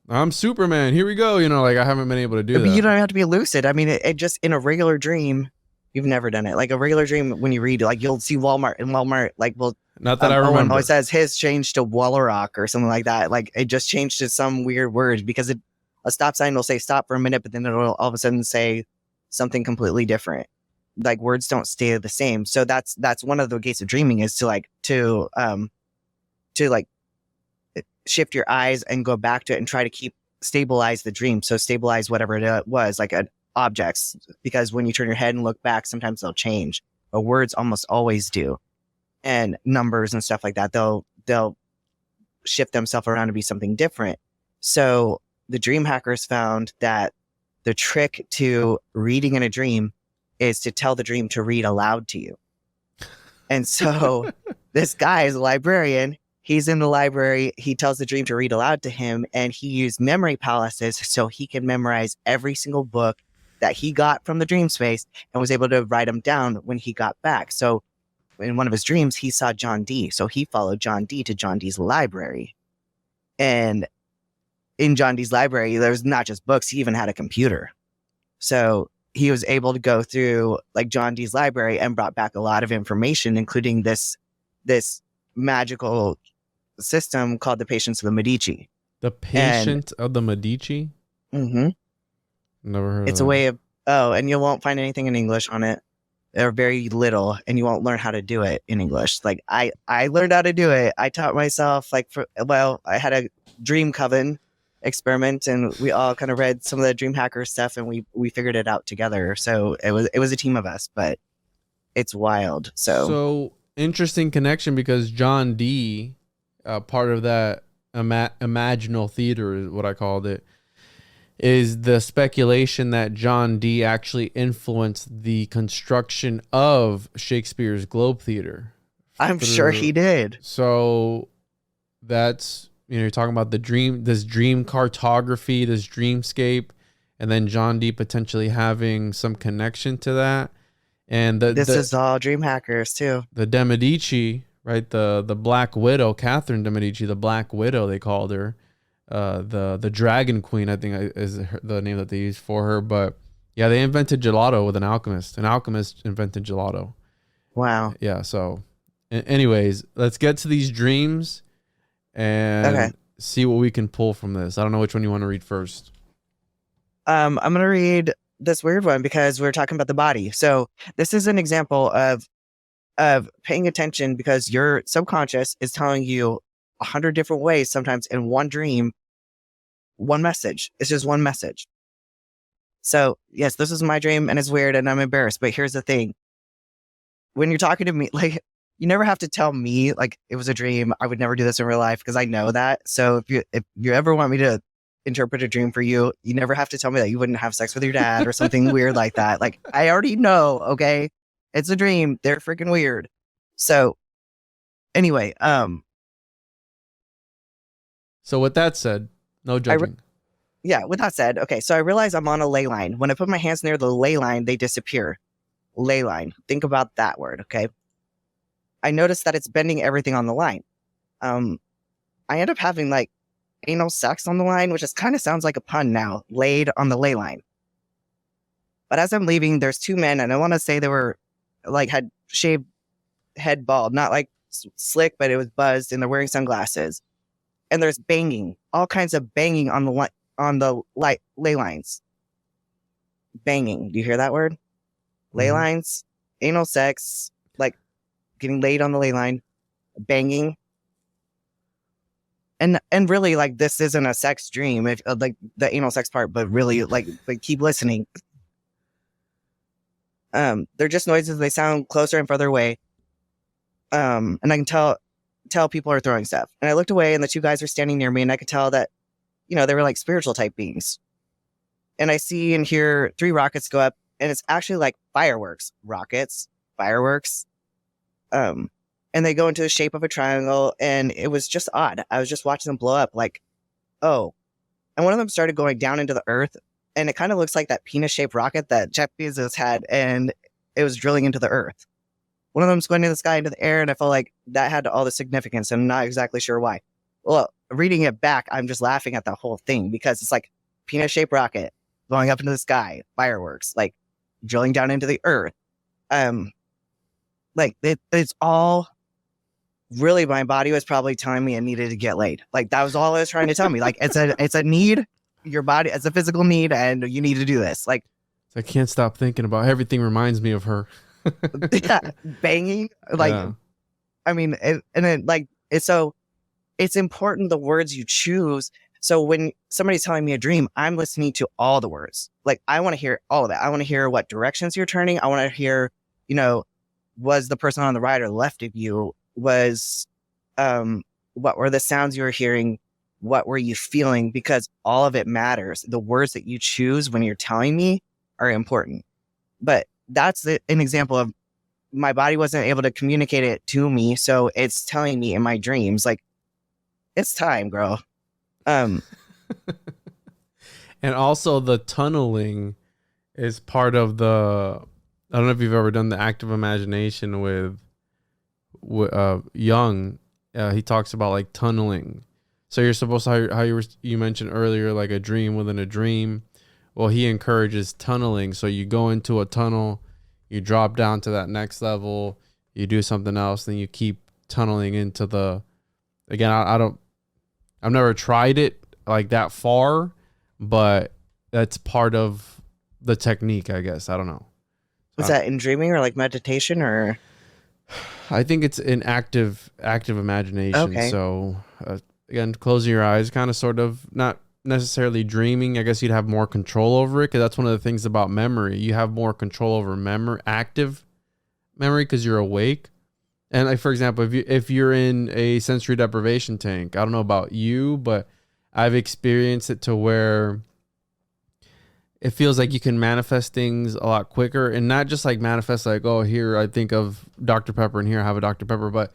I'm Superman. Here we go. Like I haven't been able to do that. But you don't have to be lucid. I mean, it just in a regular dream, you've never done it. Like a regular dream, when you read, like you'll see Walmart, and Walmart, like, well, not that I remember. It says his changed to Wallerock or something like that. Like it just changed to some weird word because a stop sign will say stop for a minute, but then it'll all of a sudden say something completely different. Like words don't stay the same. So that's one of the gates of dreaming, is to shift your eyes and go back to it and try to stabilize the dream. So stabilize whatever it was, like objects, because when you turn your head and look back, sometimes they'll change, but words almost always do. and numbers and stuff like that. They'll shift themselves around to be something different. So the dream hackers found that the trick to reading in a dream is to tell the dream to read aloud to you. And so this guy is a librarian. He's in the library. He tells the dream to read aloud to him, and he used memory palaces so he can memorize every single book that he got from the dream space and was able to write them down when he got back. So in one of his dreams, he saw John Dee. So he followed John Dee to John Dee's library. And in John Dee's library, there was not just books, he even had a computer. So he was able to go through like John Dee's library and brought back a lot of information, including this magical system called the Patience of the Medici. The Patient of the Medici? Mm-hmm. Never heard It's of a that. way of, and you won't find anything in English on it. Or very little, and you won't learn how to do it in English. Like I learned how to do it. I taught myself I had a dream coven experiment, and we all kind of read some of the dream hacker stuff, and we figured it out together. So it was a team of us, but it's wild. So Interesting connection, because John Dee, part of that imaginal theater is what I called it, is the speculation that John Dee actually influenced the construction of Shakespeare's Globe Theater. I'm sure he did. So that's, you're talking about this dream cartography, this dreamscape, and then John Dee potentially having some connection to that. And This is all dream hackers too. The De Medici, right? The Black Widow, Catherine de Medici, the Black Widow, they called her. The Dragon Queen, I think, is the name that they use for her. But yeah, they invented gelato with an alchemist. An alchemist invented gelato. Wow. Yeah. So, anyways, let's get to these dreams and see what we can pull from this. I don't know which one you want to read first. I'm gonna read this weird one because we're talking about the body. So this is an example of paying attention, because your subconscious is telling you 100 different ways, sometimes in one dream, one message. It's just one message. So yes, this is my dream and it's weird and I'm embarrassed, but here's the thing. When you're talking to me, like, you never have to tell me like it was a dream. I would never do this in real life because I know that. So if you ever want me to interpret a dream for you, you never have to tell me that you wouldn't have sex with your dad or something weird like that. Like, I already know, okay? It's a dream. They're freaking weird. So anyway, So with that said, no judging. yeah, with that said, okay, so I realize I'm on a ley line. When I put my hands near the ley line, they disappear. Ley line. Think about that word, okay? I notice that it's bending everything on the line. I end up having like anal sex on the line, which just kind of sounds like a pun now, laid on the ley line. But as I'm leaving, there's two men, and I want to say they were like had shaved head bald, not like slick, but it was buzzed, and they're wearing sunglasses. And there's banging, all kinds of banging on the ley lines. Banging. Do you hear that word? Ley lines, anal sex, like getting laid on the ley line, banging. And really, like, this isn't a sex dream, if like the anal sex part, but really, like keep listening. They're just noises. They sound closer and further away. And I can tell people are throwing stuff. And I looked away, and the two guys were standing near me, and I could tell that, they were like spiritual type beings. And I see and hear 3 rockets go up, and it's actually like fireworks, fireworks. And they go into the shape of a triangle, and it was just odd. I was just watching them blow up, like, oh. And one of them started going down into the earth, and it kind of looks like that penis-shaped rocket that Jeff Bezos had, and it was drilling into the earth. One of them's going to the sky, into the air, and I felt like that had all the significance, and I'm not exactly sure why. Well, reading it back, I'm just laughing at the whole thing, because it's like penis-shaped rocket going up into the sky, fireworks, like drilling down into the earth. Like it's all really, my body was probably telling me I needed to get laid. Like, that was all it was trying to tell me. Like, it's a need, your body, it's a physical need, and you need to do this. Like, I can't stop thinking about everything reminds me of her. yeah, banging. Like, yeah. I mean, it's important the words you choose. So when somebody's telling me a dream, I'm listening to all the words. Like, I want to hear all of it. I want to hear what directions you're turning. I want to hear, Was the person on the right or left of you? What were the sounds you were hearing? What were you feeling? Because all of it matters. The words that you choose when you're telling me are important. But that's an example of my body wasn't able to communicate it to me, so it's telling me in my dreams, like, it's time, girl. And also the tunneling is part of the, I don't know if you've ever done the active imagination with Jung. He talks about like tunneling. So you're supposed to, how you mentioned earlier, like a dream within a dream. Well, he encourages tunneling. So you go into a tunnel, you drop down to that next level, you do something else, then you keep tunneling into the, again, I've never tried it like that far, but that's part of the technique, I guess. I don't know. Was that in dreaming or like meditation or? I think it's an active imagination. Okay. So again, closing your eyes, kind of sort of not necessarily dreaming. I guess you'd have more control over it, because that's one of the things about memory. You have more control over memory, active memory, because you're awake. And like, for example, if you're in a sensory deprivation tank, I don't know about you, but I've experienced it to where it feels like you can manifest things a lot quicker, and not just like manifest like, oh, here I think of Dr. Pepper and here I have a Dr. Pepper, but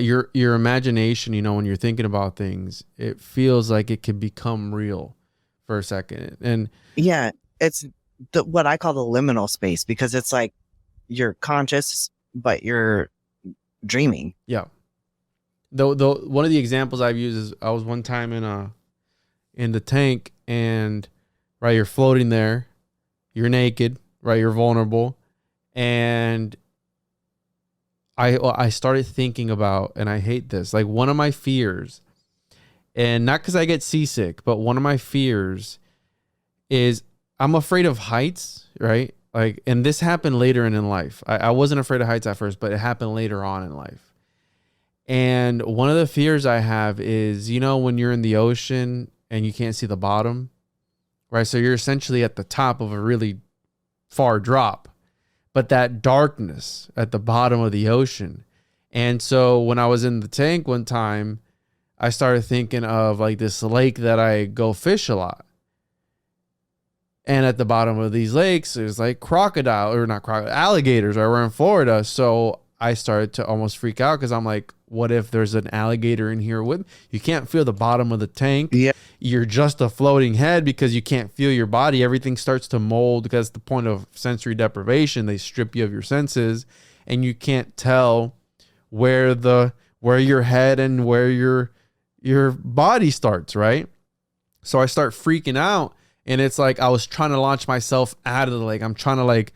your imagination, when you're thinking about things, it feels like it could become real for a second. And yeah, it's what I call the liminal space, because it's like you're conscious, but you're dreaming. Yeah. Though one of the examples I've used is I was one time in the tank, and right, you're floating there, you're naked, right, you're vulnerable, and I started thinking about, and I hate this, like one of my fears, and not because I get seasick, but one of my fears is I'm afraid of heights, right? Like, and this happened later in life. I wasn't afraid of heights at first, but it happened later on in life. And one of the fears I have is, when you're in the ocean and you can't see the bottom, right? So you're essentially at the top of a really far drop, but that darkness at the bottom of the ocean. And so when I was in the tank one time, I started thinking of like this lake that I go fish a lot. And at the bottom of these lakes, there's like alligators. We're in Florida. So I started to almost freak out, because I'm like, what if there's an alligator in here with, you can't feel the bottom of the tank. Yeah. You're just a floating head because you can't feel your body. Everything starts to mold, because the point of sensory deprivation, they strip you of your senses, and you can't tell where your head and where your body starts, right? So I start freaking out, and it's like I was trying to launch myself out of the lake. I'm trying to like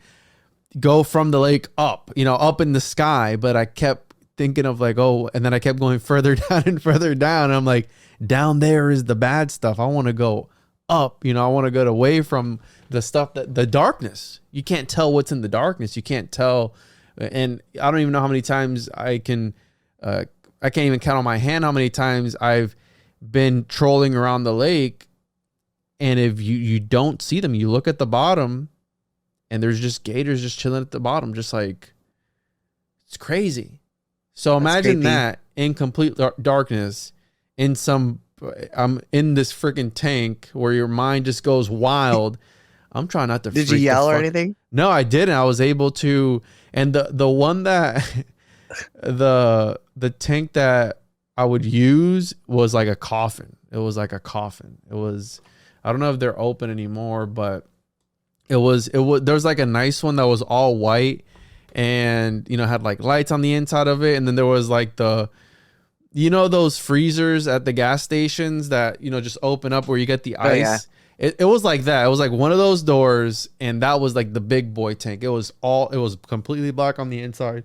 go from the lake up, up in the sky, but I kept thinking of like, oh, and then I kept going further down and further down. I'm like, down there is the bad stuff. I want to go up, I want to get away from the stuff the darkness. You can't tell what's in the darkness. You can't tell. And I don't even know how many times I can't even count on my hand how many times I've been trolling around the lake. And if you don't see them, you look at the bottom and there's just gators just chilling at the bottom. Just like, it's crazy. So imagine that in complete darkness, I'm in this freaking tank where your mind just goes wild. I'm trying not to. Did you yell or anything? No, I didn't. I was able to. And the one that the tank that I would use was like a coffin. It was like a coffin. It was, I don't know if they're open anymore, but it was there's like a nice one that was all white, and had like lights on the inside of it, and then there was like those freezers at the gas stations that just open up where you get the ice. Oh, yeah. It was like that. It was like one of those doors, and that was like the big boy tank. It was completely black on the inside,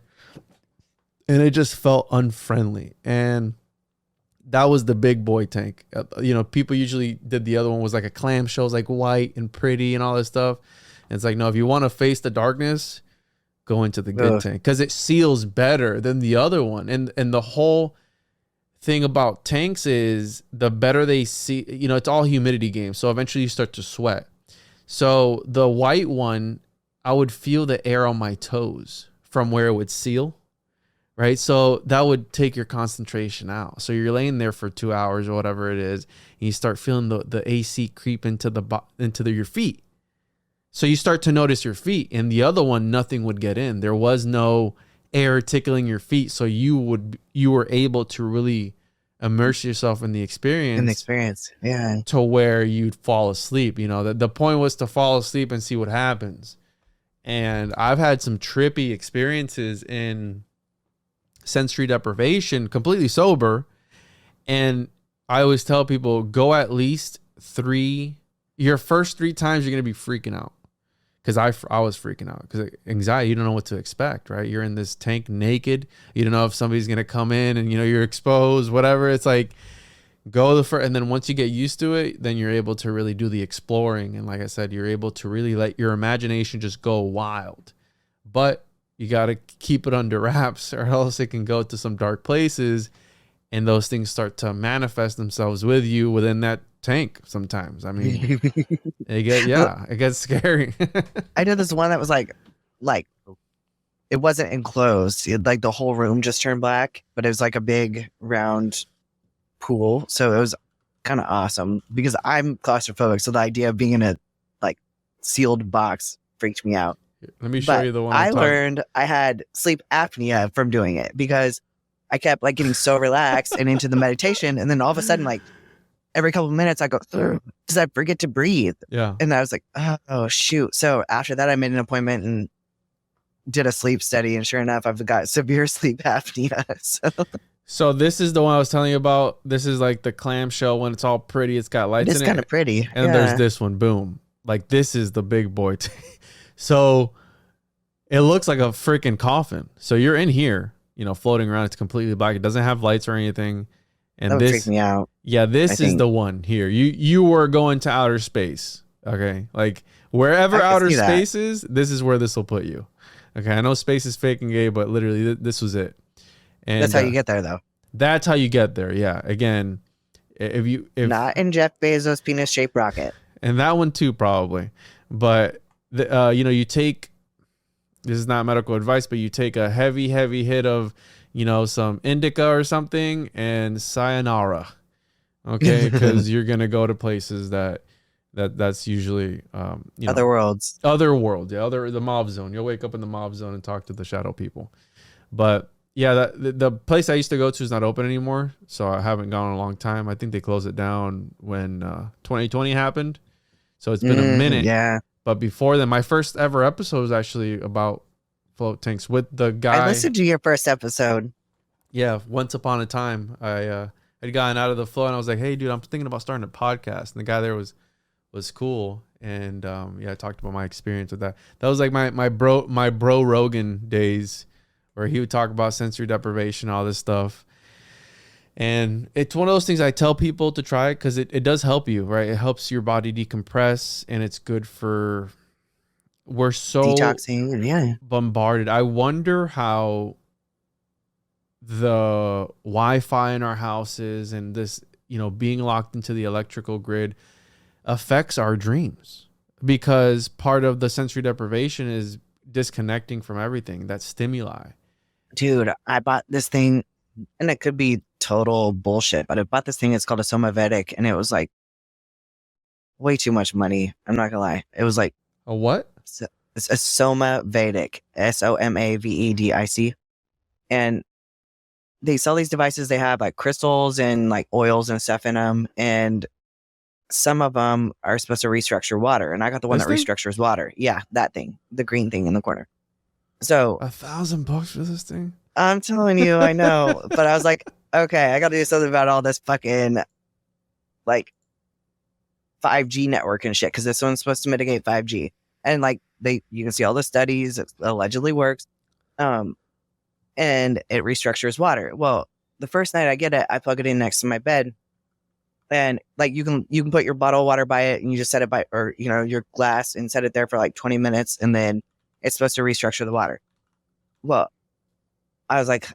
and it just felt unfriendly. And that was the big boy tank. People usually did the other one was like a clamshell, like white and pretty and all this stuff. And it's like, no, if you want to face the darkness, go into the good tank, because it seals better than the other one. And the whole thing about tanks is the better they see, it's all humidity game. So eventually you start to sweat. So the white one, I would feel the air on my toes from where it would seal. Right. So that would take your concentration out. So you're laying there for 2 hours or whatever it is. And you start feeling the AC creep into your feet. So you start to notice your feet. And the other one, nothing would get in. There was no air tickling your feet. So you were able to really immerse yourself in the experience. Yeah. To where you'd fall asleep. You know, the point was to fall asleep and see what happens. And I've had some trippy experiences in sensory deprivation, completely sober. And I always tell people, go at least your first 3 times you're going to be freaking out. Because I was freaking out because anxiety, you don't know what to expect, right? You're in this tank naked. You don't know if somebody's going to come in and, you're exposed, whatever. It's like, and then once you get used to it, then you're able to really do the exploring. And like I said, you're able to really let your imagination just go wild. But you got to keep it under wraps or else it can go to some dark places and those things start to manifest themselves with you within that tank sometimes. I mean, it gets scary. I did this one that was like it wasn't enclosed. Like the whole room just turned black, but it was like a big round pool. So it was kind of awesome because I'm claustrophobic. So the idea of being in a like sealed box freaked me out. Let me show you the one. I learned I had sleep apnea from doing it because I kept like getting so relaxed and into the meditation. And then all of a sudden, like every couple of minutes I go, because I forget to breathe. Yeah. And I was like, oh, shoot. So after that, I made an appointment and did a sleep study. And sure enough, I've got severe sleep apnea. So this is the one I was telling you about. This is like the clamshell when it's all pretty. It's got lights in it. It's kind of pretty. And there's this one. Boom. Like this is the big boy. So it looks like a freaking coffin. So you're in here, floating around. It's completely black. It doesn't have lights or anything. And that would freak me out. Yeah, this is the one here. You were going to outer space. Okay. Like wherever outer space is, this is where this will put you. Okay. I know space is fake and gay, but literally this was it. And that's how you get there though. That's how you get there. Yeah. Again, if not in Jeff Bezos' penis shaped rocket. And that one too, probably. But you take, this is not medical advice, but you take a heavy hit of, some indica or something and sayonara. Okay. Because you're going to go to places that's usually, other worlds. Other world. Yeah. The mob zone. You'll wake up in the mob zone and talk to the shadow people. But yeah, the place I used to go to is not open anymore. So I haven't gone in a long time. I think they closed it down when 2020 happened. So it's been a minute. Yeah. But before then, my first ever episode was actually about float tanks with the guy. I listened to your first episode. Yeah. Once upon a time, I had gotten out of the flow and I was like, hey, dude, I'm thinking about starting a podcast. And the guy there was cool. And I talked about my experience with that. That was like my bro Rogan days where he would talk about sensory deprivation, all this stuff. And it's one of those things I tell people to try because it does help you, right? It helps your body decompress and it's good for, we're so detoxing, bombarded. I wonder how the Wi-Fi in our houses and this, being locked into the electrical grid affects our dreams, because part of the sensory deprivation is disconnecting from everything, that stimuli. Dude, I bought this thing, and it could be total bullshit, but I bought this thing. It's called a Somavedic, and it was like way too much money. I'm not gonna lie. It was like a what? It's a Somavedic, Somavedic, and they sell these devices. They have like crystals and like oils and stuff in them, and some of them are supposed to restructure water. And I got the one that restructures water. Yeah, that thing, the green thing in the corner. So $1,000 for this thing. I'm telling you, I know. But I was like, okay, I got to do something about all this fucking like 5G network and shit, because this one's supposed to mitigate 5G. And like you can see all the studies, it allegedly works. And it restructures water. Well, the first night I get it, I plug it in next to my bed. And like you can put your bottle of water by it, and you just set it by, or your glass, and set it there for like 20 minutes, and then it's supposed to restructure the water. Well, I was like,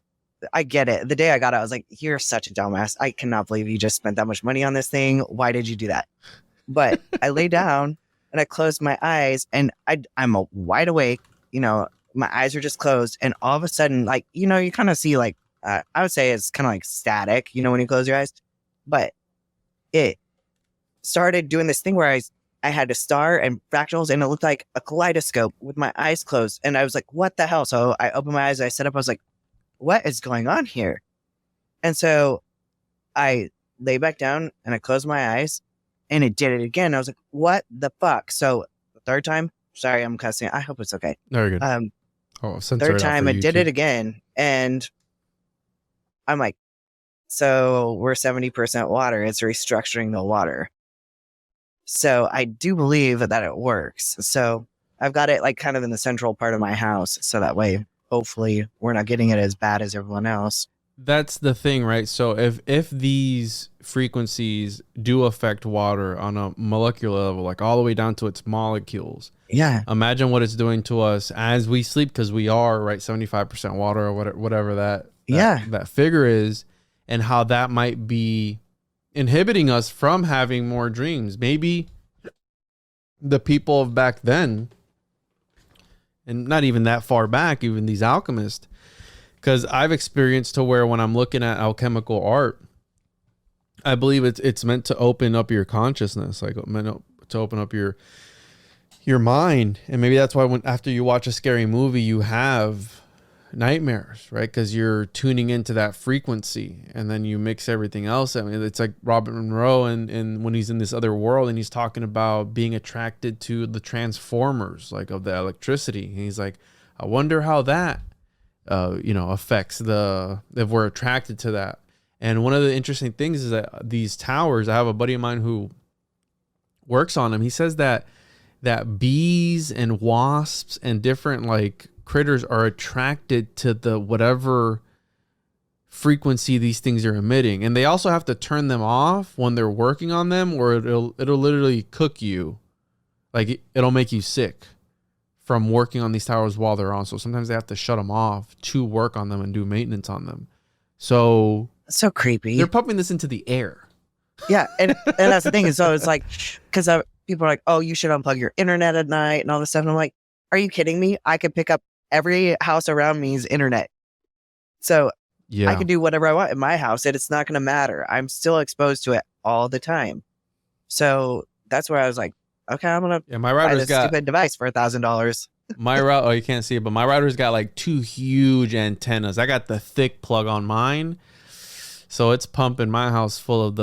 I get it. The day I got it, I was like, you're such a dumbass. I cannot believe you just spent that much money on this thing. Why did you do that? But I lay down and I closed my eyes, and I'm wide awake, my eyes are just closed, and all of a sudden, like, you kind of see, like, I would say it's kind of like static, when you close your eyes, but it started doing this thing where I had a star and fractals, and it looked like a kaleidoscope with my eyes closed, and I was like, what the hell? So I opened my eyes, I set up, I was like, what is going on here? And so I lay back down and I closed my eyes, and it did it again. I was like, what the fuck? So the third time, sorry, I'm cussing. I hope it's okay. No, you're good. Third time, it did it again. And I'm like, so we're 70% water. It's restructuring the water. So I do believe that it works. So I've got it like kind of in the central part of my house. So that way, hopefully we're not getting it as bad as everyone else. That's the thing, right? So if these frequencies do affect water on a molecular level, like all the way down to its molecules, yeah, imagine what it's doing to us as we sleep, because we are, right, 75% water or whatever that figure is, and how that might be inhibiting us from having more dreams. Maybe the people of back then, and not even that far back, even these alchemists, because I've experienced to where when I'm looking at alchemical art, I believe it's meant to open up your consciousness, like meant to open up your mind. And maybe that's why after you watch a scary movie, you have nightmares, right? Because you're tuning into that frequency, and then you mix everything else. I mean, it's like Robert Monroe and when he's in this other world and he's talking about being attracted to the transformers, like of the electricity. And he's like, I wonder how that affects if we're attracted to that. And one of the interesting things is that these towers, I have a buddy of mine who works on them. He says that bees and wasps and different like critters are attracted to the whatever frequency these things are emitting, and they also have to turn them off when they're working on them, or it'll literally cook you, like it'll make you sick from working on these towers while they're on. So sometimes they have to shut them off to work on them and do maintenance on them. So creepy. They're pumping this into the air. Yeah, and that's the thing. And so it's like, because people are like, oh, you should unplug your internet at night and all this stuff. And I'm like, are you kidding me? I could pick up every house around me's internet. So I can do whatever I want in my house, and it's not going to matter. I'm still exposed to it all the time. So that's where I was like, okay, I'm going to my buy router's this got stupid device for $1,000. my router. Oh, you can't see it, but my router's got like 2 huge antennas. I got the thick plug on mine, so it's pumping my house full of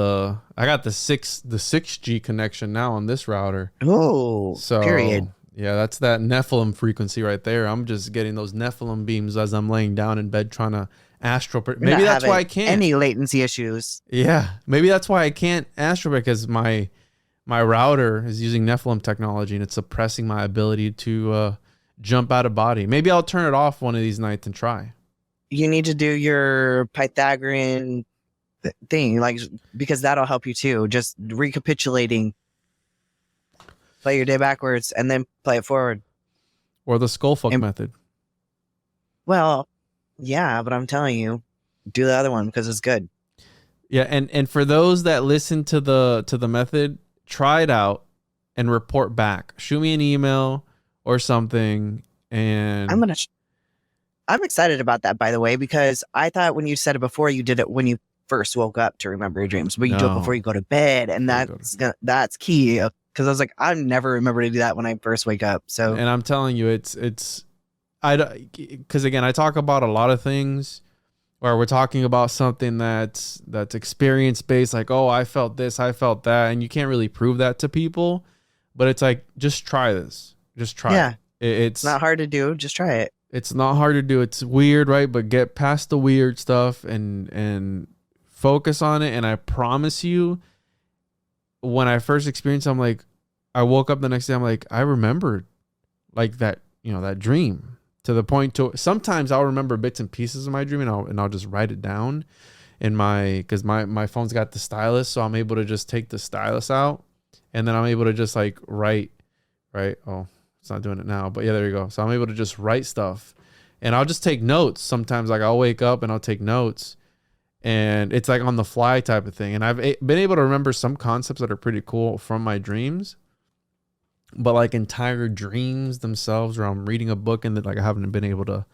I got the 6G connection now on this router. Oh, so period. Yeah, that's that Nephilim frequency right there. I'm just getting those Nephilim beams as I'm laying down in bed trying to astral. Maybe that's why I can't. Any latency issues. Yeah, maybe that's why I can't astral, because my router is using Nephilim technology and it's suppressing my ability to jump out of body. Maybe I'll turn it off one of these nights and try. You need to do your Pythagorean thing, like, because that'll help you too. Just recapitulating. Play your day backwards and then play it forward. Or the skullfuck method. Well, yeah, but I'm telling you, do the other one because it's good. Yeah, and for those that listen to the method, try it out and report back. Shoot me an email or something, and I'm excited about that, by the way, because I thought when you said it before, you did it when you first woke up to remember your dreams, but you do it before you go to bed, and that's key. Because I was like, I never remember to do that when I first wake up. So, and I'm telling you, because again, I talk about a lot of things where we're talking about something that's experience based, like, oh, I felt this, I felt that, and you can't really prove that to people. But it's like, just try this, just try. Yeah, it's not hard to do. Just try it. It's not hard to do. It's weird, right? But get past the weird stuff and focus on it. And I promise you, when I first experienced it, I'm like, I woke up the next day, I'm like, I remembered like that, that dream, to the point to sometimes I'll remember bits and pieces of my dream, and I'll just write it down because my phone's got the stylus. So I'm able to just take the stylus out, and then I'm able to just like write, right? Oh, it's not doing it now, but yeah, there you go. So I'm able to just write stuff, and I'll just take notes. Sometimes like I'll wake up and I'll take notes. And it's like on the fly type of thing. And I've been able to remember some concepts that are pretty cool from my dreams. but like entire dreams themselves, or I'm reading a book and then like I haven't been able to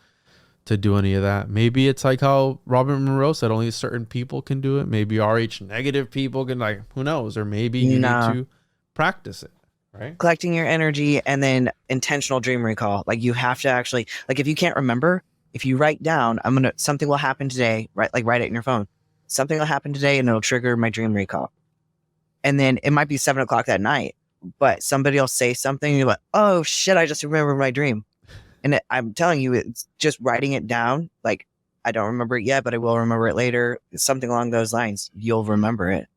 do any of that. Maybe it's like how Robert Monroe said, only certain people can do it. Maybe RH negative people can, like, who knows? Or maybe you need to practice it, right? Collecting your energy and then intentional dream recall. Like you have to actually, like if you can't remember, if you write down, something will happen today, right? Like write it in your phone. Something will happen today and it'll trigger my dream recall. And then it might be 7:00 that night, but somebody will say something and you're like, oh shit, I just remembered my dream. And I'm telling you, it's just writing it down. Like, I don't remember it yet, but I will remember it later. Something along those lines. You'll remember it.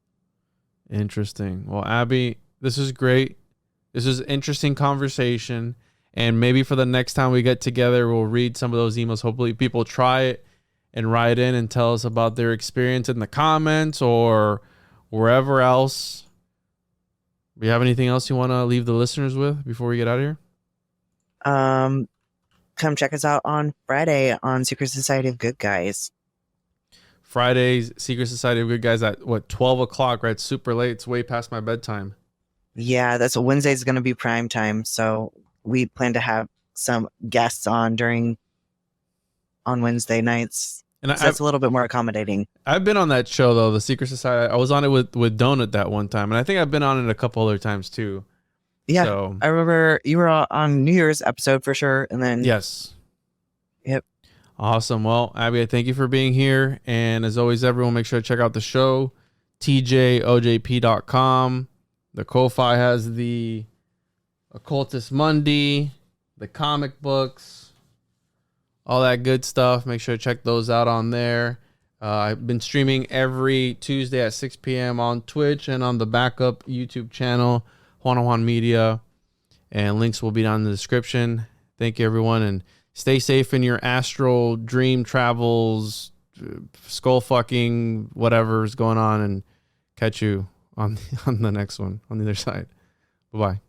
Interesting. Well, Abby, this is great. This is interesting conversation. And maybe for the next time we get together, we'll read some of those emails. Hopefully people try it and write in and tell us about their experience in the comments or wherever else. Do you have anything else you want to leave the listeners with before we get out of here? Come check us out on Friday on Secret Society of Good Guys. Friday's Secret Society of Good Guys at 12:00, right? Super late. It's way past my bedtime. Yeah, that's Wednesday's going to be prime time. So we plan to have some guests on Wednesday nights. And so that's a little bit more accommodating. I've been on that show though, the Secret Society. I was on it with Donut that one time, and I think I've been on it a couple other times too. Yeah, so, I remember you were on New Year's episode for sure, and then yes, yep, awesome. Well, Abby, I thank you for being here, and as always, everyone, make sure to check out the show, tjojp.com. The Ko-Fi has the Occultist Monday, the comic books, all that good stuff. Make sure to check those out on there. I've been streaming every Tuesday at 6 p.m. on Twitch and on the backup YouTube channel, Juan Media, and links will be down in the description. Thank you, everyone, and stay safe in your astral dream travels, skull fucking, whatever's going on, and catch you on the next one on the other side. Bye-bye.